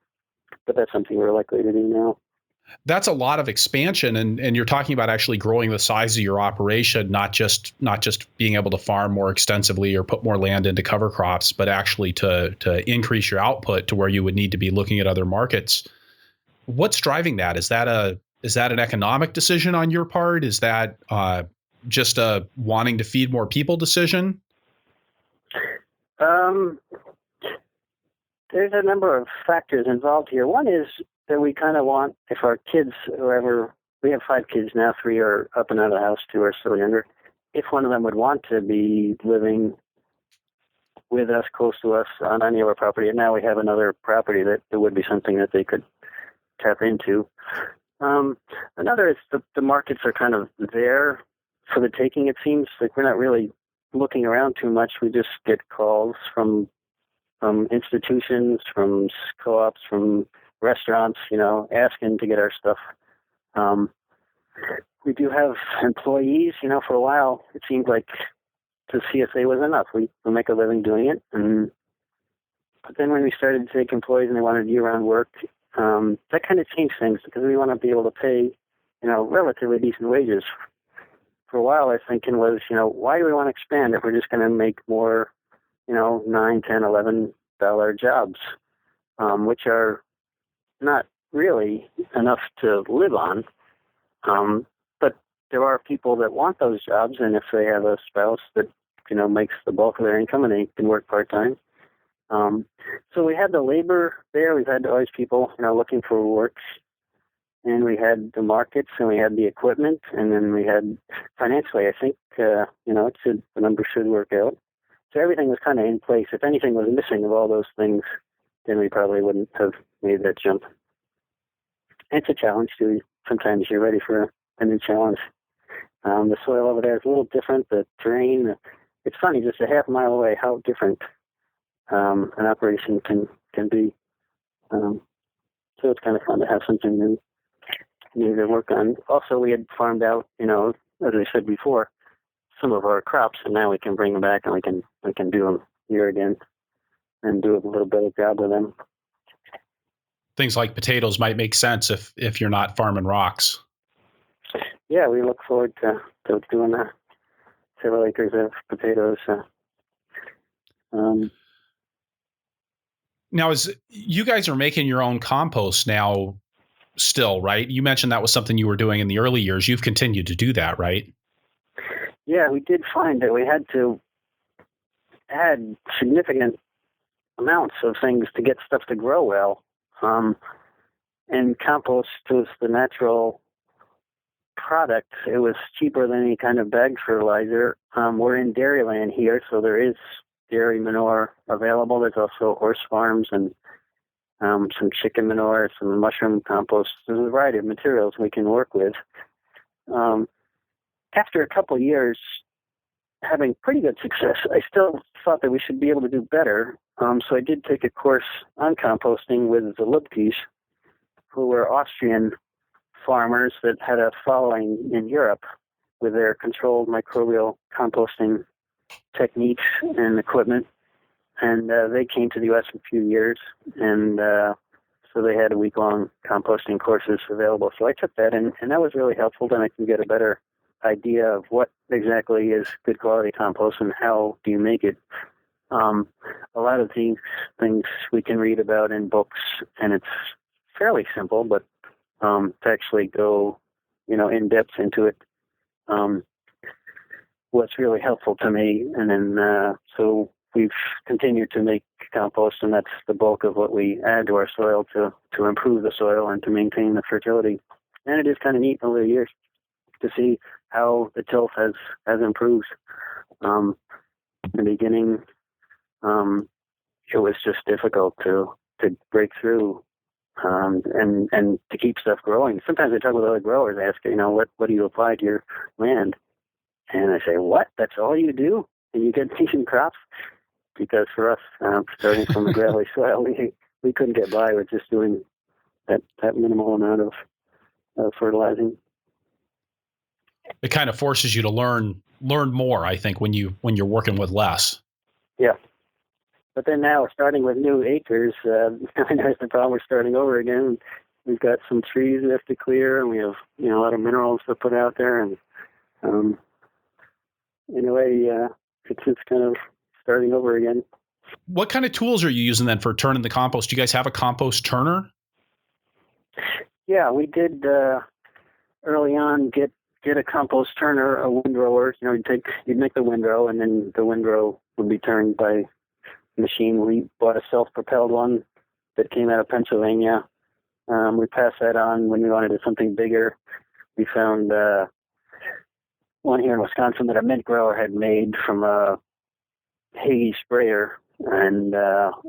But that's something we're likely to do now. That's a lot of expansion, and you're talking about actually growing the size of your operation, not just being able to farm more extensively or put more land into cover crops, but actually to increase your output to where you would need to be looking at other markets. What's driving that? Is that an economic decision on your part? Is that just a wanting to feed more people decision? There's a number of factors involved here. One is that we kind of want, if our kids, we have 5 kids now, 3 are up and out of the house, 2 are still younger. If one of them would want to be living with us, close to us, on any of our property, and now we have another property that there would be something that they could tap into. Another is the markets are kind of there. for the taking. It seems like we're not really looking around too much. We just get calls from institutions, from co-ops, from restaurants, asking to get our stuff. We do have employees. For a while, it seemed like the CSA was enough. We make a living doing it. But then when we started to take employees and they wanted year-round work, that kind of changed things because we want to be able to pay, relatively decent wages. For a while, our thinking was, why do we want to expand if we're just going to make more, $9, $10, $11 jobs, which are not really enough to live on. But there are people that want those jobs, and if they have a spouse that, makes the bulk of their income and they can work part-time. So we had the labor there. We've had always people, looking for work. And we had the markets, and we had the equipment, and then we had financially, I think, the numbers should work out. So everything was kind of in place. If anything was missing of all those things, then we probably wouldn't have made that jump. And it's a challenge, too. Sometimes you're ready for a new challenge. The soil over there is a little different. The terrain, it's funny, just a half mile away, how different an operation can be. So it's kind of fun to have something new to work on. Also, we had farmed out, as I said before, some of our crops, and now we can bring them back and we can do them here again and do a little better job with them. Things like potatoes might make sense if you're not farming rocks. Yeah, we look forward to doing several acres of potatoes. Now, you guys are making your own compost now still, right? You mentioned that was something you were doing in the early years. You've continued to do that, right? Yeah, we did find that we had to add significant amounts of things to get stuff to grow well. And compost was the natural product. It was cheaper than any kind of bag fertilizer. We're in dairyland here, so there is dairy manure available. There's also horse farms and some chicken manure, some mushroom compost. There's a variety of materials we can work with. After a couple of years having pretty good success, I still thought that we should be able to do better. So I did take a course on composting with the Lubkes, who were Austrian farmers that had a following in Europe with their controlled microbial composting techniques and equipment. And they came to the U.S. in a few years, and so they had week-long composting courses available. So I took that, and that was really helpful. Then I can get a better idea of what exactly is good quality compost and how do you make it. A lot of these things we can read about in books, and it's fairly simple, but to actually go, in depth into it was really helpful to me. And then so we've continued to make compost, and that's the bulk of what we add to our soil to improve the soil and to maintain the fertility. And it is kind of neat over the years to see how the tilth has improved. In the beginning, it was just difficult to break through and to keep stuff growing. Sometimes I talk with other growers, ask, what do you apply to your land? And I say, what? That's all you do? And you get decent crops? Because for us, starting from a gravelly soil, we couldn't get by with just doing that minimal amount of fertilizing. It kind of forces you to learn more, I think, when you're working with less. Yeah. But then now, starting with new acres, there's the problem. We're starting over again. We've got some trees we have to clear, and we have a lot of minerals to put out there. And in a way, it's kind of starting over again. What kind of tools are you using then for turning the compost? Do you guys have a compost turner? Yeah, we did early on get a compost turner, a windrower. You'd make the windrow, and then the windrow would be turned by machine. We bought a self-propelled one that came out of Pennsylvania. We passed that on when we wanted something bigger. We found one here in Wisconsin that a mint grower had made from a Hegel sprayer, and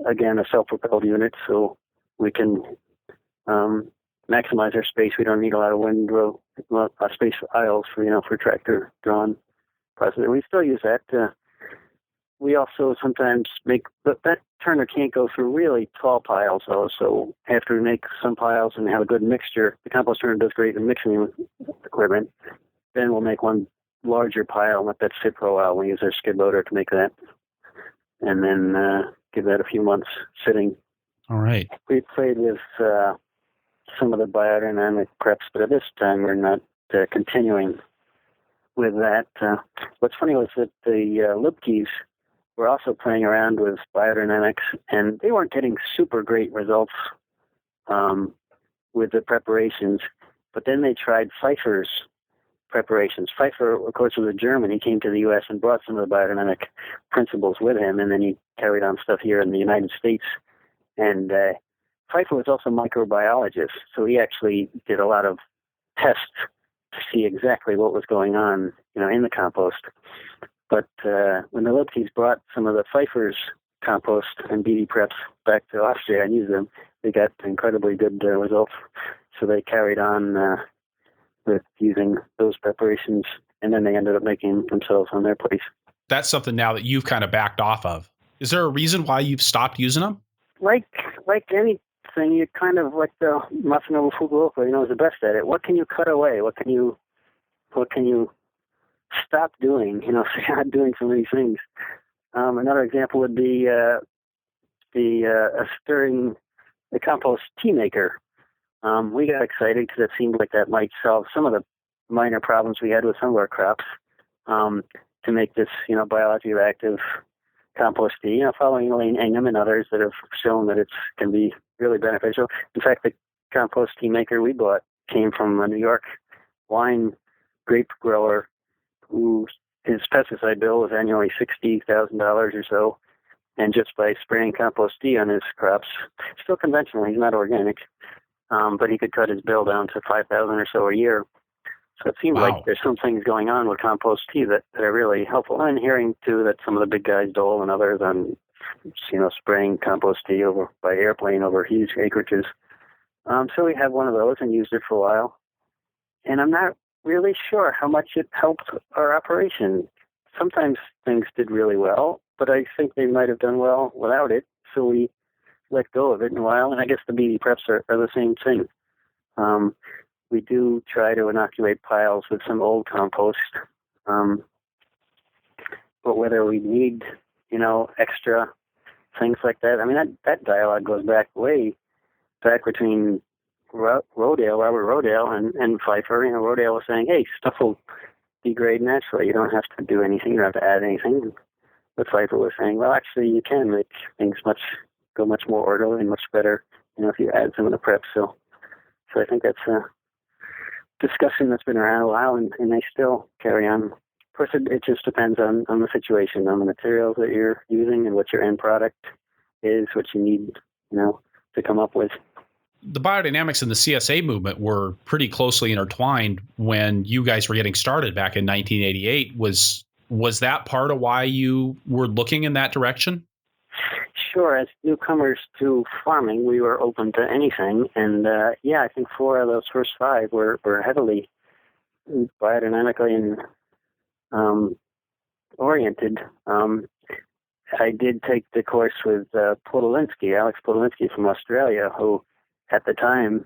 again, a self-propelled unit, so we can maximize our space. We don't need a lot of windrow, space aisles for tractor drawn process. We still use that. We also sometimes make, but that turner can't go through really tall piles though. So after we make some piles and have a good mixture, the compost turner does great in mixing with equipment. Then we'll make one larger pile and let that sit for a while. We use our skid loader to make that, and then give that a few months sitting. All right. We played with some of the biodynamic preps, but at this time we're not continuing with that. What's funny was that the Lipkes were also playing around with biodynamics, and they weren't getting super great results with the preparations. But then they tried Pfeiffer's preparations. Pfeiffer, of course, was a German. He came to the U.S. and brought some of the biodynamic principles with him, and then he carried on stuff here in the United States. And Pfeiffer was also a microbiologist, so he actually did a lot of tests to see exactly what was going on, in the compost. But when the Lipkes brought some of the Pfeiffer's compost and BD preps back to Austria and used them, they got incredibly good results. So they carried on with using those preparations, and then they ended up making themselves on their place. That's something now that you've kind of backed off of. Is there a reason why you've stopped using them? Like anything, you kind of like the Masanobu Fukuoka, is the best at it. What can you cut away? What can you stop doing? So you're not doing so many things. Another example would be stirring the compost tea maker. We got excited because it seemed like that might solve some of the minor problems we had with some of our crops, to make this, biologically active compost tea, following Elaine Ingham and others that have shown that it can be really beneficial. In fact, the compost tea maker we bought came from a New York wine grape grower who his pesticide bill was annually $60,000 or so, and just by spraying compost tea on his crops, still conventional, he's not organic, but he could cut his bill down to $5,000 or so a year. So it seems like there's some things going on with compost tea that are really helpful. And hearing, too, that some of the big guys, Dole and others, on spraying compost tea over by airplane over huge acreages. So we have one of those and used it for a while. And I'm not really sure how much it helped our operation. Sometimes things did really well, but I think they might have done well without it. So we let go of it in a while. And I guess the BD preps are the same thing. We do try to inoculate piles with some old compost, but whether we need, extra things like that, that dialogue goes back way back between Robert Rodale and Pfeiffer. Rodale was saying, hey, stuff will degrade naturally. You don't have to do anything. You don't have to add anything. But Pfeiffer was saying, well, actually, you can make things go much more orderly and much better, if you add some of the preps. So I think that's a discussion that's been around a while, and they still carry on. Of course, it just depends on the situation, on the materials that you're using and what your end product is, what you need, to come up with. The biodynamics and the CSA movement were pretty closely intertwined when you guys were getting started back in 1988. Was that part of why you were looking in that direction? Sure. As newcomers to farming, we were open to anything. And, I think 4 of those first 5 were heavily biodynamically oriented. I did take the course with Alex Podolinsky from Australia, who at the time,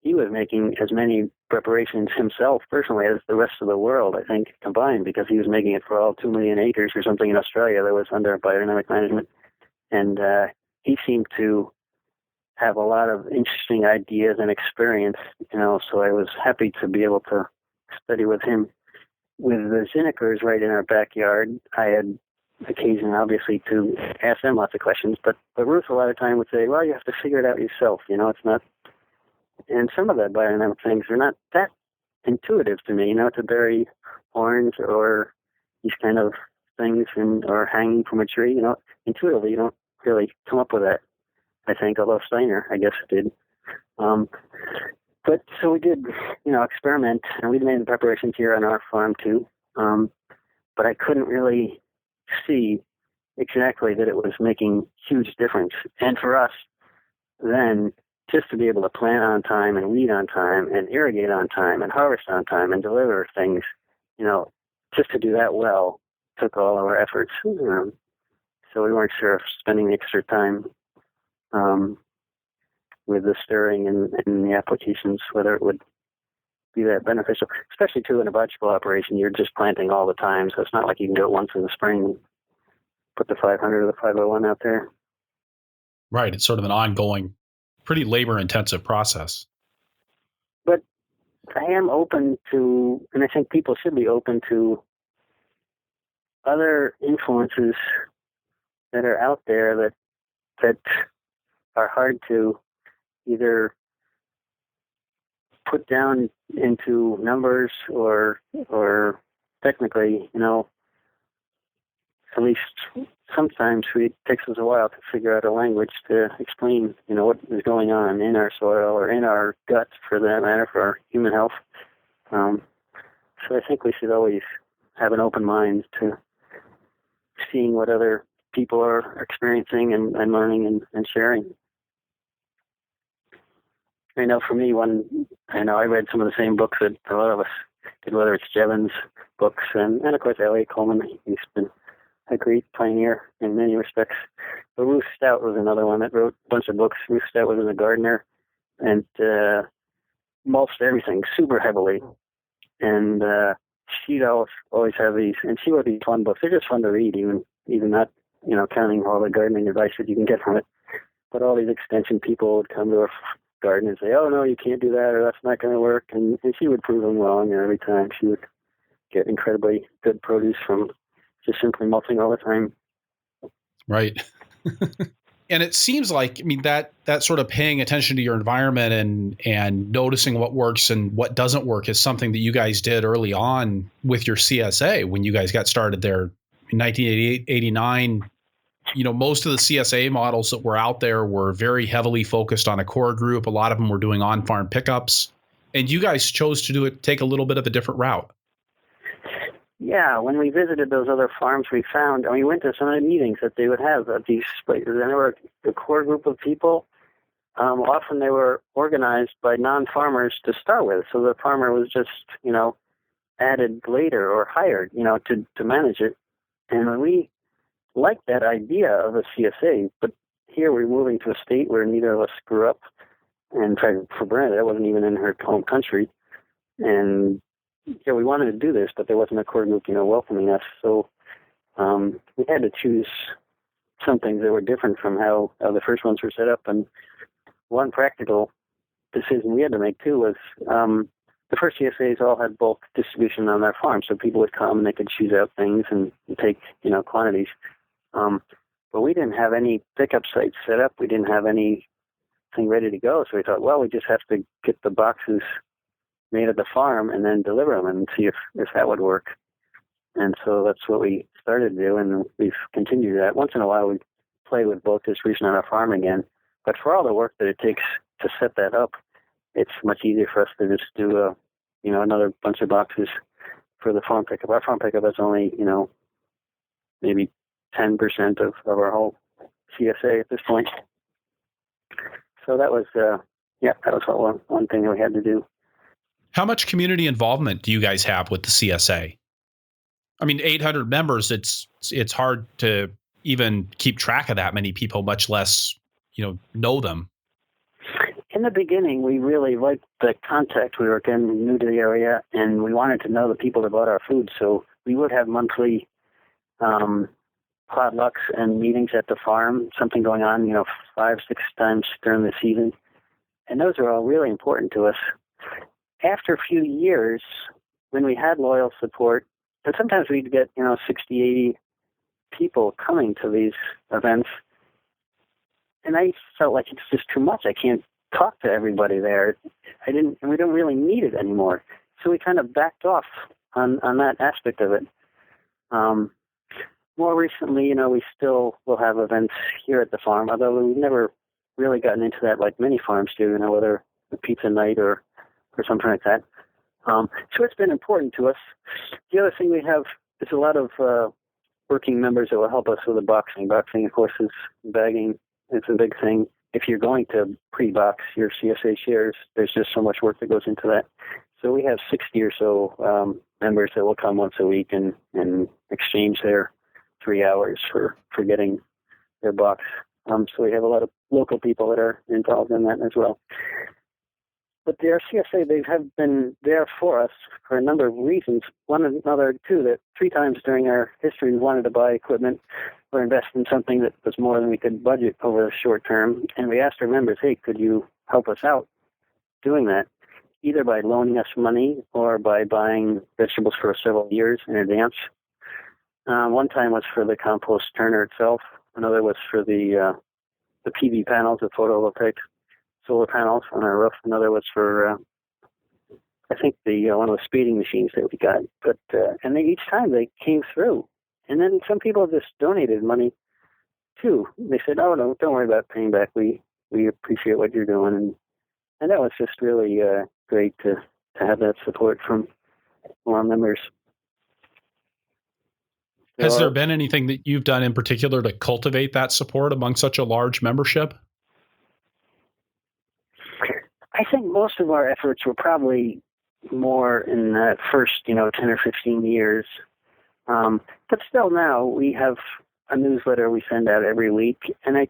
he was making as many preparations himself personally as the rest of the world, I think, combined, because he was making it for all 2 million acres or something in Australia that was under biodynamic management. And he seemed to have a lot of interesting ideas and experience, so I was happy to be able to study with him. With the Zinnikers right in our backyard, I had occasion, obviously, to ask them lots of questions, but Ruth a lot of time would say, well, you have to figure it out yourself, it's not, and some of the biodynamic things are not that intuitive to me, to bury orange or these kind of things or hanging from a tree, intuitively you don't really come up with that, I think, although Steiner, I guess, did. But so we did, experiment, and we made the preparations here on our farm too, but I couldn't really see exactly that it was making huge difference. And for us, then, just to be able to plant on time and weed on time and irrigate on time and harvest on time and deliver things, just to do that well took all our efforts. So we weren't sure if spending the extra time with the stirring and the applications, whether it would be that beneficial, especially too in a vegetable operation. You're just planting all the time, so it's not like you can do it once in the spring and put the 500 or the 501 out there. Right. It's sort of an ongoing, pretty labor-intensive process. But I am open to, and I think people should be open to other influences that are out there that are hard to either put down into numbers or technically, at least sometimes it takes us a while to figure out a language to explain, what is going on in our soil or in our guts, for that matter, for our human health. So I think we should always have an open mind to seeing what other people are experiencing and learning and sharing. I know for me, I read some of the same books that a lot of us did, whether it's Jevons books and of course Elliot Coleman. He's been a great pioneer in many respects. But Ruth Stout was another one that wrote a bunch of books. Ruth Stout was a gardener and mulched everything super heavily. And she'd always have these, and she wrote these fun books. They're just fun to read, even not, counting all the gardening advice that you can get from it. But all these extension people would come to her garden and say, oh, no, you can't do that, or that's not going to work. And she would prove them wrong, and every time she would get incredibly good produce from just simply mulching all the time. Right. And it seems like, that sort of paying attention to your environment and noticing what works and what doesn't work is something that you guys did early on with your CSA when you guys got started there in 1988, 89. Most of the CSA models that were out there were very heavily focused on a core group. A lot of them were doing on-farm pickups. And you guys chose to take a little bit of a different route. Yeah, when we visited those other farms, we found, and we went to some of the meetings that they would have at these places, and there were a core group of people. Often they were organized by non-farmers to start with, so the farmer was just, added later or hired, to manage it. And we liked that idea of a CSA, but here we're moving to a state where neither of us grew up. And in fact, for Bernadette, that wasn't even in her home country. And yeah, we wanted to do this, but there wasn't a core group, welcoming us. So we had to choose some things that were different from how the first ones were set up. And one practical decision we had to make, too, was the first CSAs all had bulk distribution on their farm. So people would come and they could choose out things and take, quantities. But we didn't have any pickup sites set up. We didn't have anything ready to go. So we thought, well, we just have to get the boxes made at the farm and then deliver them and see if that would work. And so that's what we started to do, and we've continued that. Once in a while, we play with bulk distribution on our farm again. But for all the work that it takes to set that up, it's much easier for us to just do another bunch of boxes for the farm pickup. Our farm pickup is only, maybe 10% of our whole CSA at this point. So that was, one thing that we had to do. How much community involvement do you guys have with the CSA? 800 members, it's hard to even keep track of that many people, much less, know them. In the beginning, we really liked the contact. We were again new to the area, and we wanted to know the people that bought our food. So we would have monthly potlucks and meetings at the farm, something going on, 5-6 times during the season. And those are all really important to us. After a few years, when we had loyal support, and sometimes we'd get, 60, 80 people coming to these events, and I felt like it's just too much. I can't talk to everybody there. And we don't really need it anymore. So we kind of backed off on that aspect of it. More recently, we still will have events here at the farm, although we've never really gotten into that like many farms do, whether a pizza night or something like that. So it's been important to us. The other thing we have is a lot of working members that will help us with the boxing. Boxing, of course, is bagging. It's a big thing. if you're going to pre-box your CSA shares, there's just so much work that goes into that. So we have 60 or so members that will come once a week and exchange their 3 hours for getting their box. So we have a lot of local people that are involved in that as well. But the CSA, they have been there for us for a number of reasons. One another, too, that 3 times during our history we wanted to buy equipment or invest in something that was more than we could budget over the short term. And we asked our members, hey, could you help us out doing that, either by loaning us money or by buying vegetables for several years in advance. One time was for the Compost Turner itself. Another was for the PV panels, the photovoltaic solar panels on our roof. Another was for, I think, one of the speeding machines that we got. But and each time they came through. And then some people just donated money, too. They said, oh, no, don't worry about paying back. We appreciate what you're doing. And that was just really great to have that support from our members. Has there been anything that you've done in particular to cultivate that support among such a large membership? I think most of our efforts were probably more in the first, 10 or 15 years. But still now we have a newsletter we send out every week, and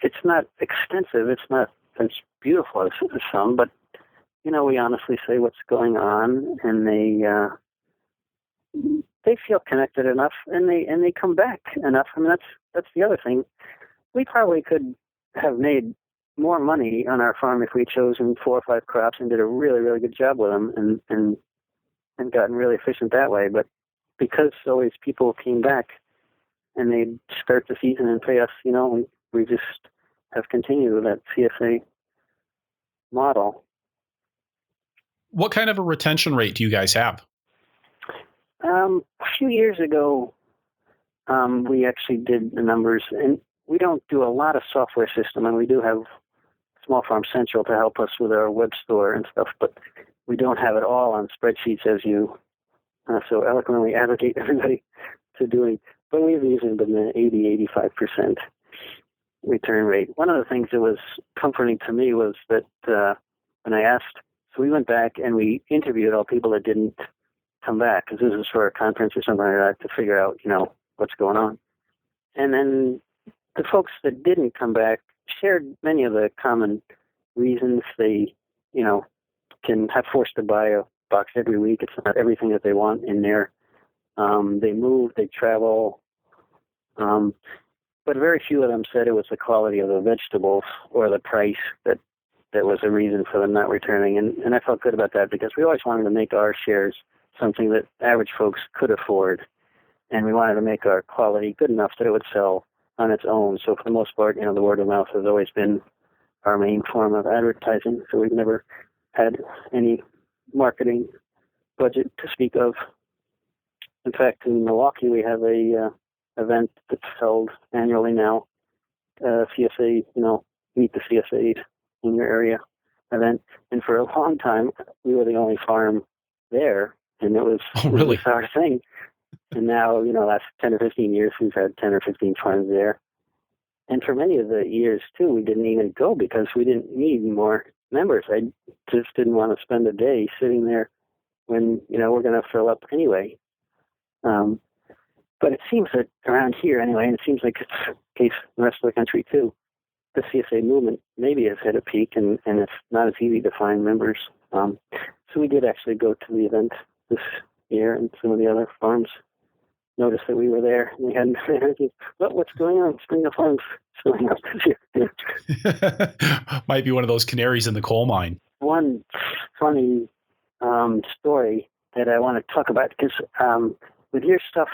it's not extensive. It's not as beautiful as some, but, we honestly say what's going on, and they feel connected enough, and they come back enough. I mean, that's the other thing. We probably could have made more money on our farm if we'd chosen 4 or 5 crops and did a really, really good job with them and gotten really efficient that way. But because always people came back and they'd start the season and pay us, we just have continued with that CSA model. What kind of a retention rate do you guys have? A few years ago, we actually did the numbers, and we don't do a lot of software system, and we do have Small Farm Central to help us with our web store and stuff, but we don't have it all on spreadsheets as you so eloquently advocate everybody to doing. But we've usually been an 80-85% return rate. One of the things that was comforting to me was that when I asked, so we went back and we interviewed all people that didn't come back, because this is for a conference or something like that, to figure out, what's going on. And then the folks that didn't come back shared many of the common reasons. They, can have forced to buy a box every week. It's not everything that they want in there. They move, they travel. But very few of them said it was the quality of the vegetables or the price that was a reason for them not returning. And I felt good about that, because we always wanted to make our shares something that average folks could afford. And we wanted to make our quality good enough that it would sell on its own. So for the most part, the word of mouth has always been our main form of advertising. So we've never had any marketing budget to speak of. In fact, in Milwaukee, we have a event that's held annually now, CSA, meet the CSAs in your area event. And for a long time, we were the only farm there, and it was, really? It was our thing. And now, last 10 or 15 years, we've had 10 or 15 farms there. And for many of the years, too, we didn't even go because we didn't need more members. I just didn't want to spend a day sitting there when, we're going to fill up anyway. But it seems that around here, anyway, and it seems like it's the case in the rest of the country, too, the CSA movement maybe has hit a peak, and it's not as easy to find members. So we did actually go to the event this year, and some of the other farms noticed that we were there. We hadn't heard, what's going on? Springdale Farm's filling up this year. Might be one of those canaries in the coal mine. One funny story that I want to talk about, because with your stuff,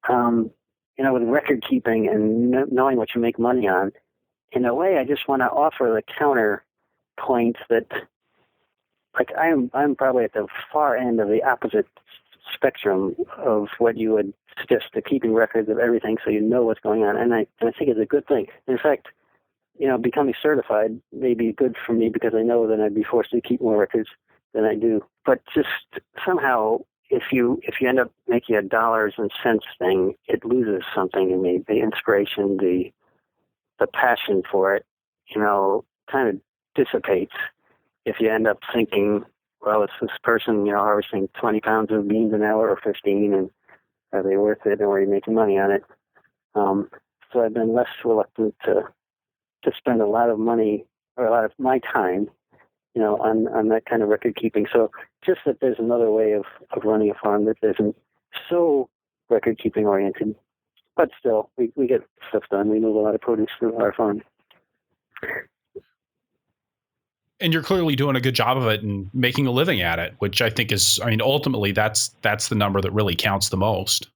with record keeping and knowing what you make money on, in a way, I just want to offer the counterpoint that, like, I'm probably at the far end of the opposite spectrum of what you would suggest, to keeping records of everything so you know what's going on. And I think it's a good thing. In fact, becoming certified may be good for me, because I know that I'd be forced to keep more records than I do. But just somehow, if you end up making a dollars and cents thing, it loses something in me, the inspiration, the the passion for it, kind of dissipates if you end up thinking, well, it's this person, harvesting 20 pounds of beans an hour or 15, and are they worth it, or are you making money on it? So I've been less reluctant to spend a lot of money or a lot of my time, on that kind of record keeping. So just that there's another way of running a farm that isn't so record keeping oriented, but still we get stuff done. We move a lot of produce through our farm. And you're clearly doing a good job of it and making a living at it, which I think is, ultimately that's the number that really counts the most.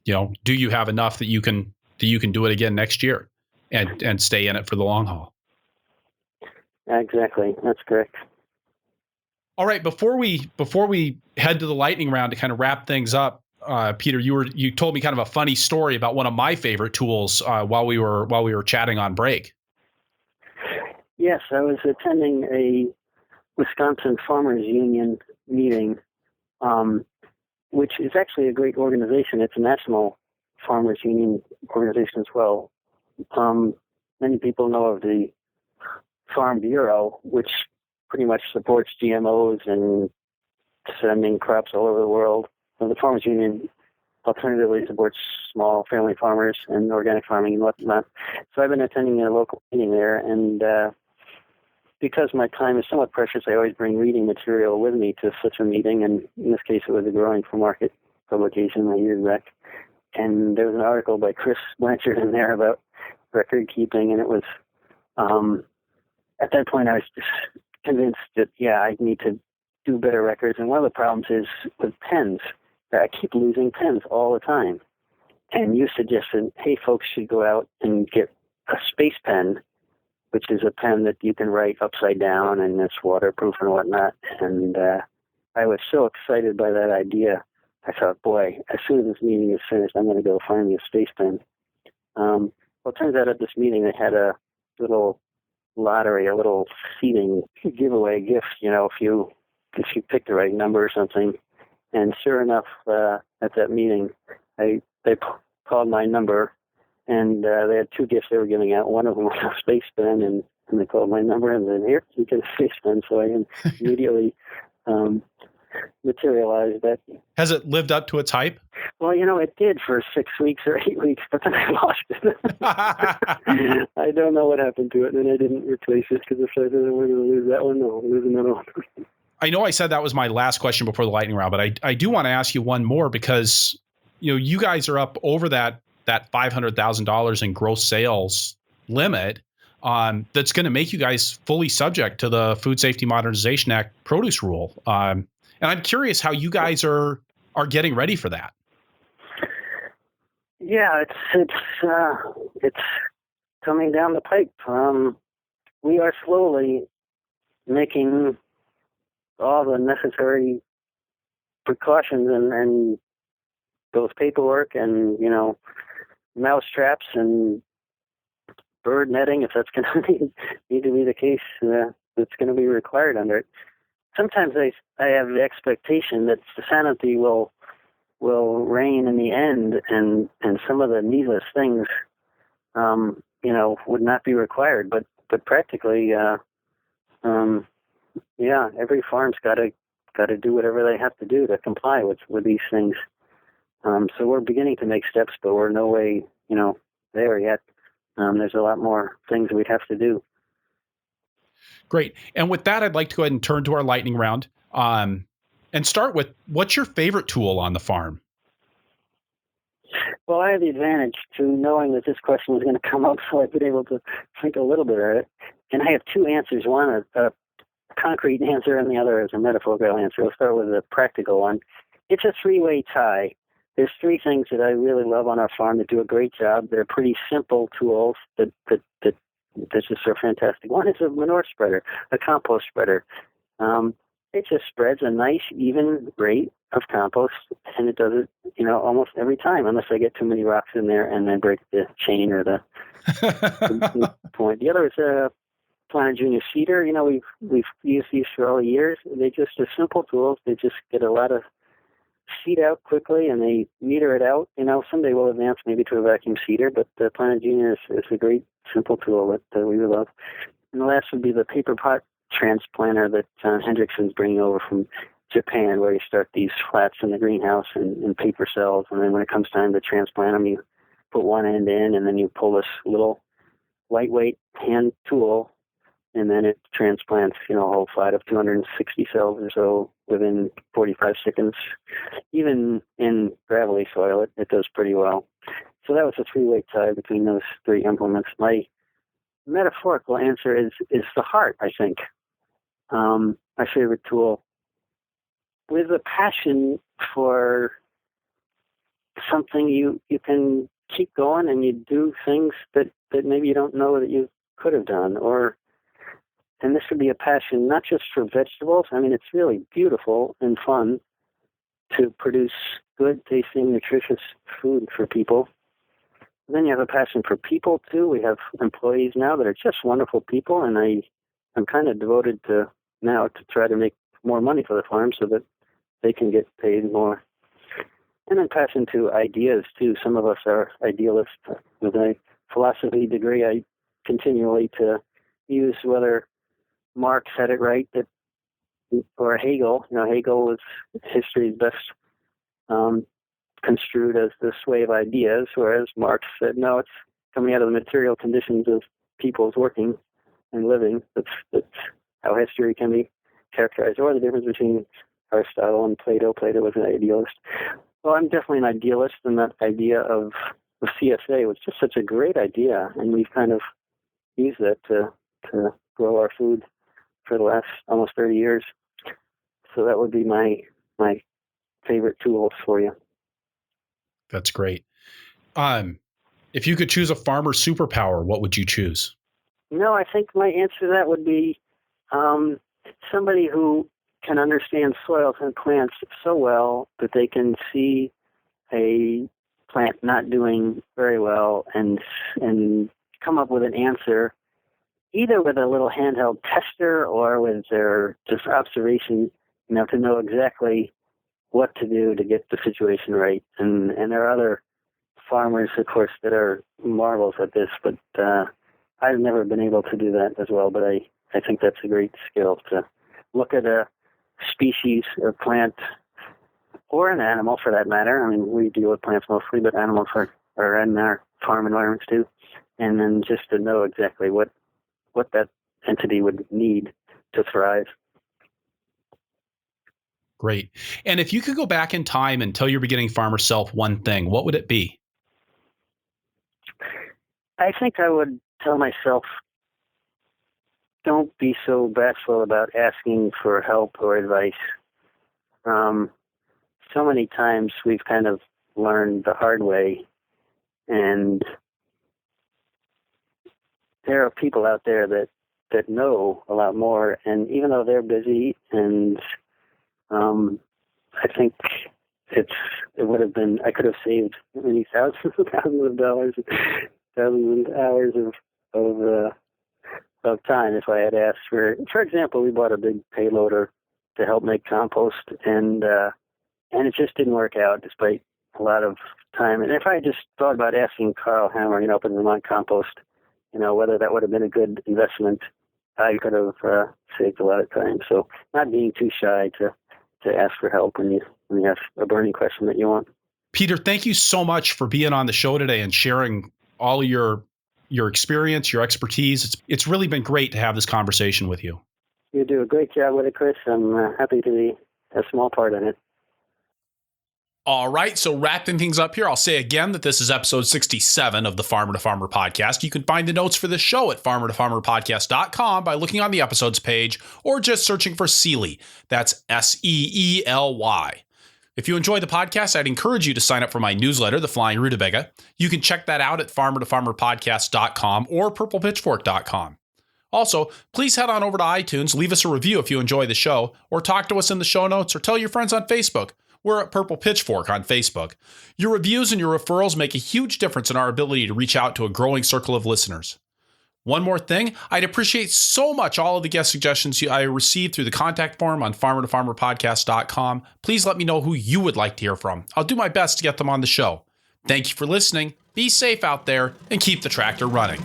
Do you have enough that you can do it again next year and stay in it for the long haul? Exactly. That's correct. All right. Before we head to the lightning round to kind of wrap things up, Peter, you told me kind of a funny story about one of my favorite tools while we were chatting on break. Yes, I was attending a Wisconsin Farmers Union meeting, which is actually a great organization. It's a national Farmers Union organization as well. Many people know of the Farm Bureau, which pretty much supports GMOs and sending crops all over the world. And the Farmers Union alternatively supports small family farmers and organic farming and whatnot. So I've been attending a local meeting there, and because my time is somewhat precious, I always bring reading material with me to such a meeting, and in this case it was a Growing for Market publication a year back. And there was an article by Chris Blanchard in there about record keeping, and it was, at that point I was just convinced that, I need to do better records. And one of the problems is with pens. I keep losing pens all the time. And you suggested, hey, folks should go out and get a space pen, which is a pen that you can write upside down and it's waterproof and whatnot. And I was so excited by that idea. I thought, boy, as soon as this meeting is finished, I'm going to go find me a space pen. Well, it turns out at this meeting they had a little lottery, a little seating giveaway gift, if you pick the right number or something. And sure enough, at that meeting, they called my number, and they had two gifts they were giving out. One of them was a space pen, and they called my number, and then, here, you get a space pen. So I immediately materialized that. Has it lived up to its hype? Well, it did for 6 weeks or 8 weeks, but then I lost it. I don't know what happened to it, and I didn't replace it, because if I said we're going to lose that one, no, we'll lose another one. I know I said that was my last question before the lightning round, but I do want to ask you one more, because you guys are up over that $500,000 in gross sales limit. That's going to make you guys fully subject to the Food Safety Modernization Act produce rule. And I'm curious how you guys are getting ready for that. Yeah, it's coming down the pipe. We are slowly making all the necessary precautions and those paperwork and, mouse traps and bird netting, if that's going to need to be the case, that's going to be required under it. Sometimes I have the expectation that sanity will reign in the end, and some of the needless things, would not be required. But practically, every farm's got to do whatever they have to do to comply with these things. So we're beginning to make steps, but we're no way, there yet. There's a lot more things we'd have to do. Great. And with that, I'd like to go ahead and turn to our lightning round, and start with, what's your favorite tool on the farm? Well, I have the advantage to knowing that this question was going to come up, so I've been able to think a little bit of it. And I have two answers. One, a concrete answer, and the other is a metaphorical answer. I'll start with the practical one. It's a three-way tie. There's three things that I really love on our farm that do a great job. They're pretty simple tools that just are fantastic. One is a manure spreader, a compost spreader. It just spreads a nice, even rate of compost, and it does it, almost every time, unless I get too many rocks in there and then break the chain or the point. The other is a Planter Junior seeder. We've used these for all years. They just are simple tools. They just get a lot of seed out quickly and they meter it out. Someday we'll advance maybe to a vacuum seeder, but the Planet Junior is a great simple tool that we would love. And the last would be the paper pot transplanter that Hendrickson's bringing over from Japan, where you start these flats in the greenhouse in paper cells, and then when it comes time to transplant them, you put one end in, and then you pull this little lightweight hand tool, and then it transplants, a whole flat of 260 cells or so within 45 seconds. Even in gravelly soil, it does pretty well. So that was a three-way tie between those three implements. My metaphorical answer is the heart, I think. My favorite tool. With a passion for something, you can keep going and you do things that maybe you don't know that you could have done. And this would be a passion not just for vegetables. I mean, it's really beautiful and fun to produce good tasting, nutritious food for people. And then you have a passion for people too. We have employees now that are just wonderful people, and I'm kind of devoted to now to try to make more money for the farm so that they can get paid more. And then passion to ideas too. Some of us are idealists. With a philosophy degree, I continually to use whether Marx had it right or Hegel. Hegel was history's best construed as the sway of ideas, whereas Marx said, no, it's coming out of the material conditions of people's working and living. That's how history can be characterized. Or the difference between Aristotle and Plato. Plato was an idealist. Well, I'm definitely an idealist, and that idea of the CSA was just such a great idea, and we've kind of used that to grow our food for the last almost 30 years. So that would be my favorite tools for you. That's great. If you could choose a farmer superpower, what would you choose? I think my answer to that would be somebody who can understand soils and plants so well that they can see a plant not doing very well and come up with an answer, either with a little handheld tester or with their just observation, to know exactly what to do to get the situation right. And there are other farmers, of course, that are marvels at this, but I've never been able to do that as well. But I think that's a great skill to look at a species or plant or an animal for that matter. I mean, we deal with plants mostly, but animals are in our farm environments too. And then just to know exactly what that entity would need to thrive. Great. And if you could go back in time and tell your beginning farmer self one thing, what would it be? I think I would tell myself, don't be so bashful about asking for help or advice. So many times we've kind of learned the hard way, and there are people out there that know a lot more, and even though they're busy, and I think it would have been, I could have saved many thousands of dollars, thousands of hours of time if I had asked for example, we bought a big payloader to help make compost, and it just didn't work out despite a lot of time. And if I just thought about asking Carl Hammer, up in Vermont Compost, whether that would have been a good investment, I could have saved a lot of time. So not being too shy to ask for help when you have a burning question that you want. Peter, thank you so much for being on the show today and sharing all your experience, your expertise. It's really been great to have this conversation with you. You do a great job with it, Chris. I'm happy to be a small part in it. All right, so wrapping things up here, I'll say again that this is episode 67 of the Farmer to Farmer podcast. You can find the notes for this show at farmertofarmerpodcast.com by looking on the episodes page or just searching for Seeley. That's Seely. If you enjoy the podcast, I'd encourage you to sign up for my newsletter, The Flying Rutabaga. You can check that out at farmertofarmerpodcast.com or purplepitchfork.com. Also, please head on over to iTunes, leave us a review if you enjoy the show, or talk to us in the show notes, or tell your friends on Facebook. We're at Purple Pitchfork on Facebook. Your reviews and your referrals make a huge difference in our ability to reach out to a growing circle of listeners. One more thing, I'd appreciate so much all of the guest suggestions I received through the contact form on farmertofarmerpodcast.com. Please let me know who you would like to hear from. I'll do my best to get them on the show. Thank you for listening. Be safe out there and keep the tractor running.